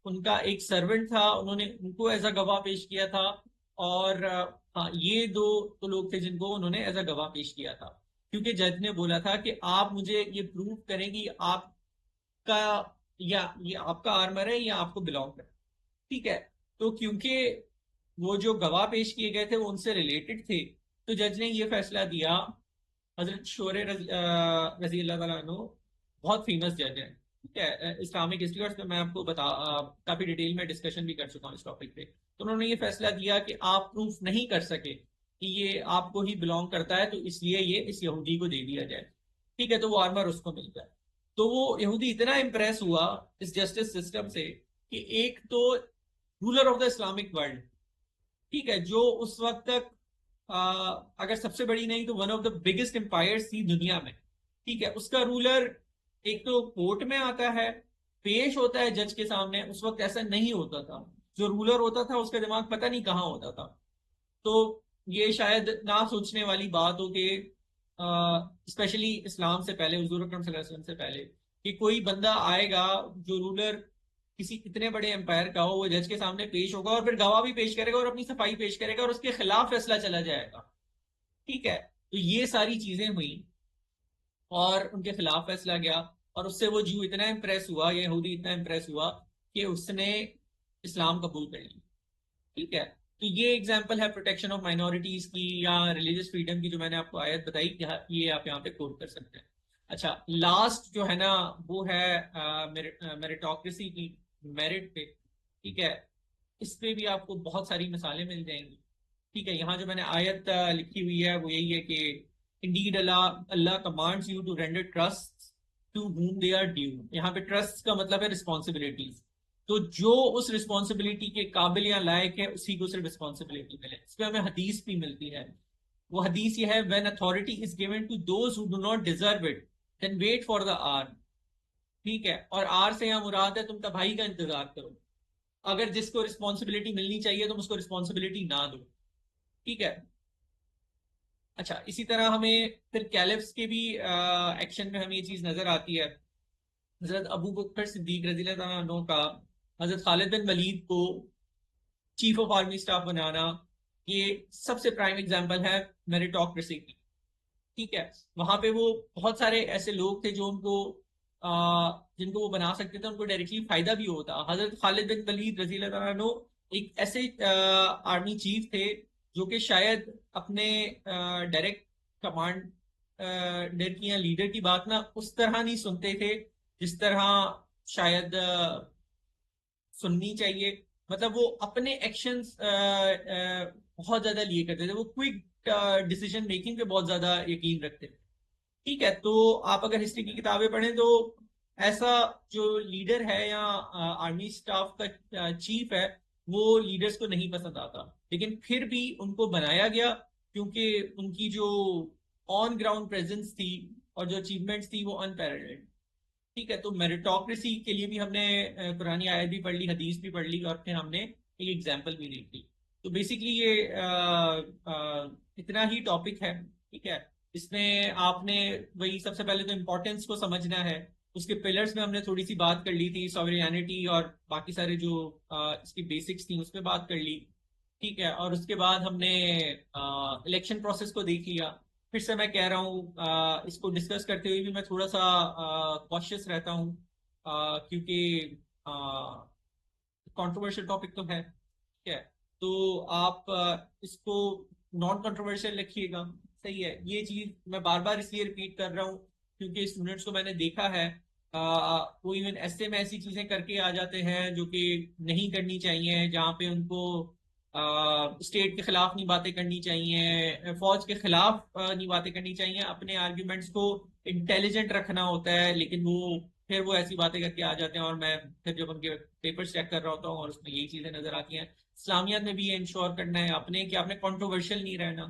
उनका एक सर्वेंट था उन्होंने उनको एज अ गवाह पेश किया था, और हाँ ये दो तो लोग थे जिनको उन्होंने एज अ गवाह पेश किया था, क्योंकि जज ने बोला था कि आप मुझे ये प्रूव करें कि आपका या ये आपका आर्मर है या आपको बिलोंग करे। ठीक है, तो क्योंकि वो जो गवाह पेश किए गए थे वो उनसे रिलेटेड थे, तो जज ने ये फैसला दिया। हजरत शोरे रजी अल्लाह तआला अन्हु बहुत फेमस जज है। ठीक है, इस्लामिक हिस्ट्री, और इसमें मैं आपको काफी डिटेल में डिस्कशन भी कर चुका हूँ इस टॉपिक पे। तो उन्होंने ये फैसला दिया कि आप प्रूफ नहीं कर सके कि ये आपको ही बिलोंग करता है, तो इसलिए ये इस यहूदी को दे दिया जाए। ठीक है, तो वो आर्मर उसको मिलता है। तो वो यहूदी इतना इंप्रेस हुआ इस जस्टिस सिस्टम से कि एक तो ruler of the Islamic world, ठीक है, जो उस वक्त तक अगर सबसे बड़ी नहीं तो one of the biggest empires थी दुनिया में। ठीक है, उसका रूलर एक तो कोर्ट में आता है, पेश होता है जज के सामने, उस वक्त ऐसा नहीं होता था। जो रूलर होता था उसका दिमाग पता नहीं कहाँ होता था। तो ये शायद ना सोचने वाली बात हो कि स्पेशली इस्लाम से पहले, हुजूर अकरम सल्लल्लाहु अलैहि वसल्लम से पहले, कि कोई बंदा आएगा जो रूलर किसी इतने बड़े एम्पायर का हो, वो जज के सामने पेश होगा और फिर गवाह भी पेश करेगा और अपनी सफाई पेश करेगा और उसके खिलाफ फैसला चला जाएगा। ठीक है, तो ये सारी चीजें हुई और उनके खिलाफ फैसला गया, और उससे वो जू इतना इंप्रेस हुआ, ये यहूदी इतना इंप्रेस हुआ कि उसने इस्लाम कबूल कर लिया। ठीक है, तो ये एग्जांपल है प्रोटेक्शन ऑफ माइनॉरिटीज की या रिलीजियस फ्रीडम की, जो मैंने आपको आयत बताई, ये आप यहाँ पे कोट कर सकते हैं। अच्छा, लास्ट जो है ना वो है मेरिटोक्रेसी की, मेरिट पे। ठीक है, इस पे भी आपको बहुत सारी मिसालें मिल जाएंगी। ठीक है, यहाँ जो मैंने आयत लिखी हुई है वो यही है कि indeed Allah Allah commands you to render trust to whom they are due. यहाँ पे ट्रस्ट का मतलब है रिस्पॉन्सिबिलिटीज, तो जो उस रिस्पॉन्सिबिलिटी के काबिल या लायक है उसी को सिर्फ रिस्पॉन्सिबिलिटी मिले। इस पे हमें हदीस भी मिलती है। वो हदीस ये है, when authority is given to those who do not deserve it then wait for the hour. ठीक है, और आर से यहाँ मुराद है तुम तबाही का इंतजार करो, अगर जिसको रिस्पॉन्सिबिलिटी मिलनी चाहिए तुम उसको रिस्पॉन्सिबिलिटी ना दो। ठीक है, अच्छा, इसी तरह हमें फिर कैलिफ्स के भी एक्शन में हमें ये चीज नजर आती है हजरत अबू बकर सिद्दीक रज़ी अल्लाह अन्हु का हजरत खालिद बिन वलीद को चीफ ऑफ आर्मी स्टाफ बनाना, ये सबसे प्राइम एग्जांपल है मेरिटोक्रेसी की। ठीक है, वहां पे वो बहुत सारे ऐसे लोग थे जो उनको जिनको वो बना सकते थे, उनको डायरेक्टली फायदा भी होता। हजरत खालिद बिन वलीद रजी अल्लाह अन्हु एक ऐसे आर्मी चीफ थे जो कि शायद अपने डायरेक्ट कमांडर की या लीडर की बात ना उस तरह नहीं सुनते थे जिस तरह शायद सुननी चाहिए। मतलब वो अपने एक्शंस बहुत ज्यादा लिए करते थे, वो क्विक डिसीजन मेकिंग पे बहुत ज्यादा यकीन रखते थे। ठीक है, तो आप अगर हिस्ट्री की किताबें पढ़ें तो ऐसा जो लीडर है या आर्मी स्टाफ का चीफ है, वो लीडर्स को नहीं पसंद आता, लेकिन फिर भी उनको बनाया गया क्योंकि उनकी जो ऑन ग्राउंड प्रेजेंस थी और जो अचीवमेंट्स थी वो अनपैरेलल्ड। ठीक है, तो मेरिटोक्रेसी के लिए भी हमने पुरानी आयत भी पढ़ ली, हदीस भी पढ़ ली, और फिर हमने एक एग्जाम्पल भी देख ली। तो बेसिकली ये इतना ही टॉपिक है। ठीक है, इसमें आपने वही सबसे पहले तो इम्पोर्टेंस को समझना है। उसके पिलर्स में हमने थोड़ी सी बात कर ली थी, सॉवरेनिटी और बाकी सारे जो इसकी बेसिक्स थी उस पर बात कर ली। ठीक है, और उसके बाद हमने इलेक्शन प्रोसेस को देख लिया। फिर से मैं कह रहा हूँ, इसको डिस्कस करते हुए भी मैं थोड़ा सा कॉशियस रहता हूँ, क्योंकि कंट्रोवर्शियल टॉपिक तो है। ठीक है, तो आप इसको नॉन कंट्रोवर्शियल रखिएगा। सही है, ये चीज मैं बार बार इसलिए रिपीट कर रहा हूँ क्योंकि स्टूडेंट्स को मैंने देखा है, वो इवन ऐसे में ऐसी चीजें करके आ जाते हैं जो कि नहीं करनी चाहिए, जहाँ पे उनको स्टेट के खिलाफ नहीं बातें करनी चाहिए, फौज के खिलाफ नहीं बातें करनी चाहिए, अपने आर्ग्यूमेंट्स को इंटेलिजेंट रखना होता है, लेकिन वो फिर वो ऐसी बातें करके आ जाते हैं, और मैं फिर जब उनके पेपर्स चेक कर रहा होता हूँ और उसमें यही चीजें नजर आती हैं। इस्लामियत में भी ये इंश्योर करना है आपने कि आपने कंट्रोवर्शियल नहीं रहना।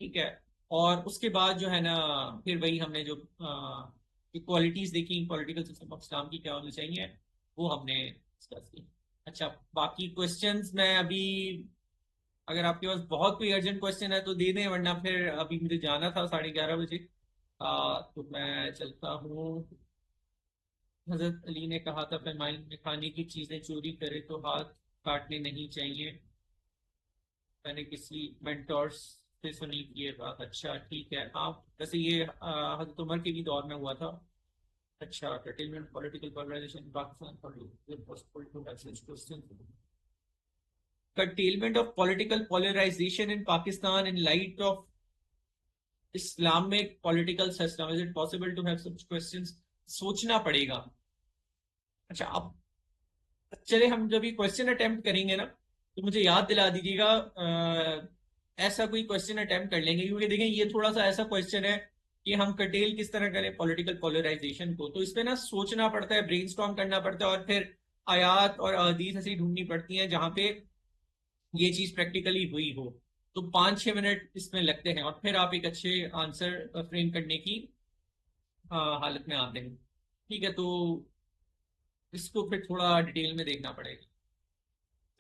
ठीक है, और उसके बाद जो है ना, फिर वही हमने जो इक्वालिटीज देखी पॉलिटिकल सिस्टम ऑफ इस्लाम की क्या होनी चाहिए, वो हमने डिस्कस की। अच्छा, बाकी क्वेश्चंस मैं अभी, अगर आपके पास बहुत कोई अर्जेंट क्वेश्चन है तो दे दें, वरना फिर अभी मुझे जाना था 11:30 बजे। तो मैं चलता हूँ। हजरत अली ने कहा था फरमाइन में खाने की चीजें चोरी करे तो हाथ काटने नहीं चाहिए। मैंने किसी मेंटोर से सुनी की ये बात। अच्छा ठीक है, आप वैसे ये हजरत उमर के भी दौर में हुआ था। अच्छा, curtailment political polarization in Pakistan for is it possible to have such questions? Curtailment of political polarization in Pakistan in light of Islamic political system, is it possible to have such questions? सोचना पड़ेगा। अच्छा, अब चले हम जब ये question attempt करेंगे ना, तो मुझे याद दिला दीजिएगा, ऐसा कोई क्वेश्चन अटेम्प्ट कर लेंगे, क्योंकि देखें ये थोड़ा सा ऐसा क्वेश्चन है कि हम कटेल किस तरह करें पॉलिटिकल पोलराइजेशन को। तो इसमें ना सोचना पड़ता है, ब्रेनस्टॉर्म करना पड़ता है, और फिर आयात और अहदीस ऐसी ढूंढनी पड़ती हैं जहां पे ये चीज प्रैक्टिकली हुई हो। तो 5-6 मिनट इसमें लगते हैं, और फिर आप एक अच्छे आंसर फ्रेम करने की हालत में आते हैं। ठीक है, तो इसको फिर थोड़ा डिटेल में देखना पड़ेगा।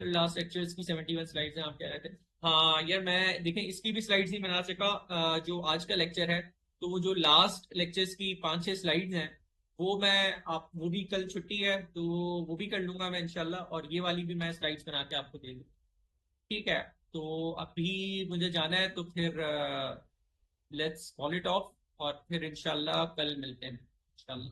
फिर लास्ट लेक्चर्स की 71 स्लाइड्स हैं, आप कह रहे थे। हाँ यार, मैं देखें इसकी भी स्लाइड्स नहीं बना सका, जो आज का लेक्चर है। तो वो जो लास्ट लेक्चर्स की 5-6 स्लाइड्स हैं, वो मैं, आप वो भी कल छुट्टी है तो वो भी कर लूंगा मैं इंशाल्लाह, और ये वाली भी मैं स्लाइड्स बना के आपको दे दूँ। ठीक है, तो अभी मुझे जाना है, तो फिर लेट्स कॉल इट ऑफ, और फिर इंशाल्लाह कल मिलते हैं इंशाल्लाह।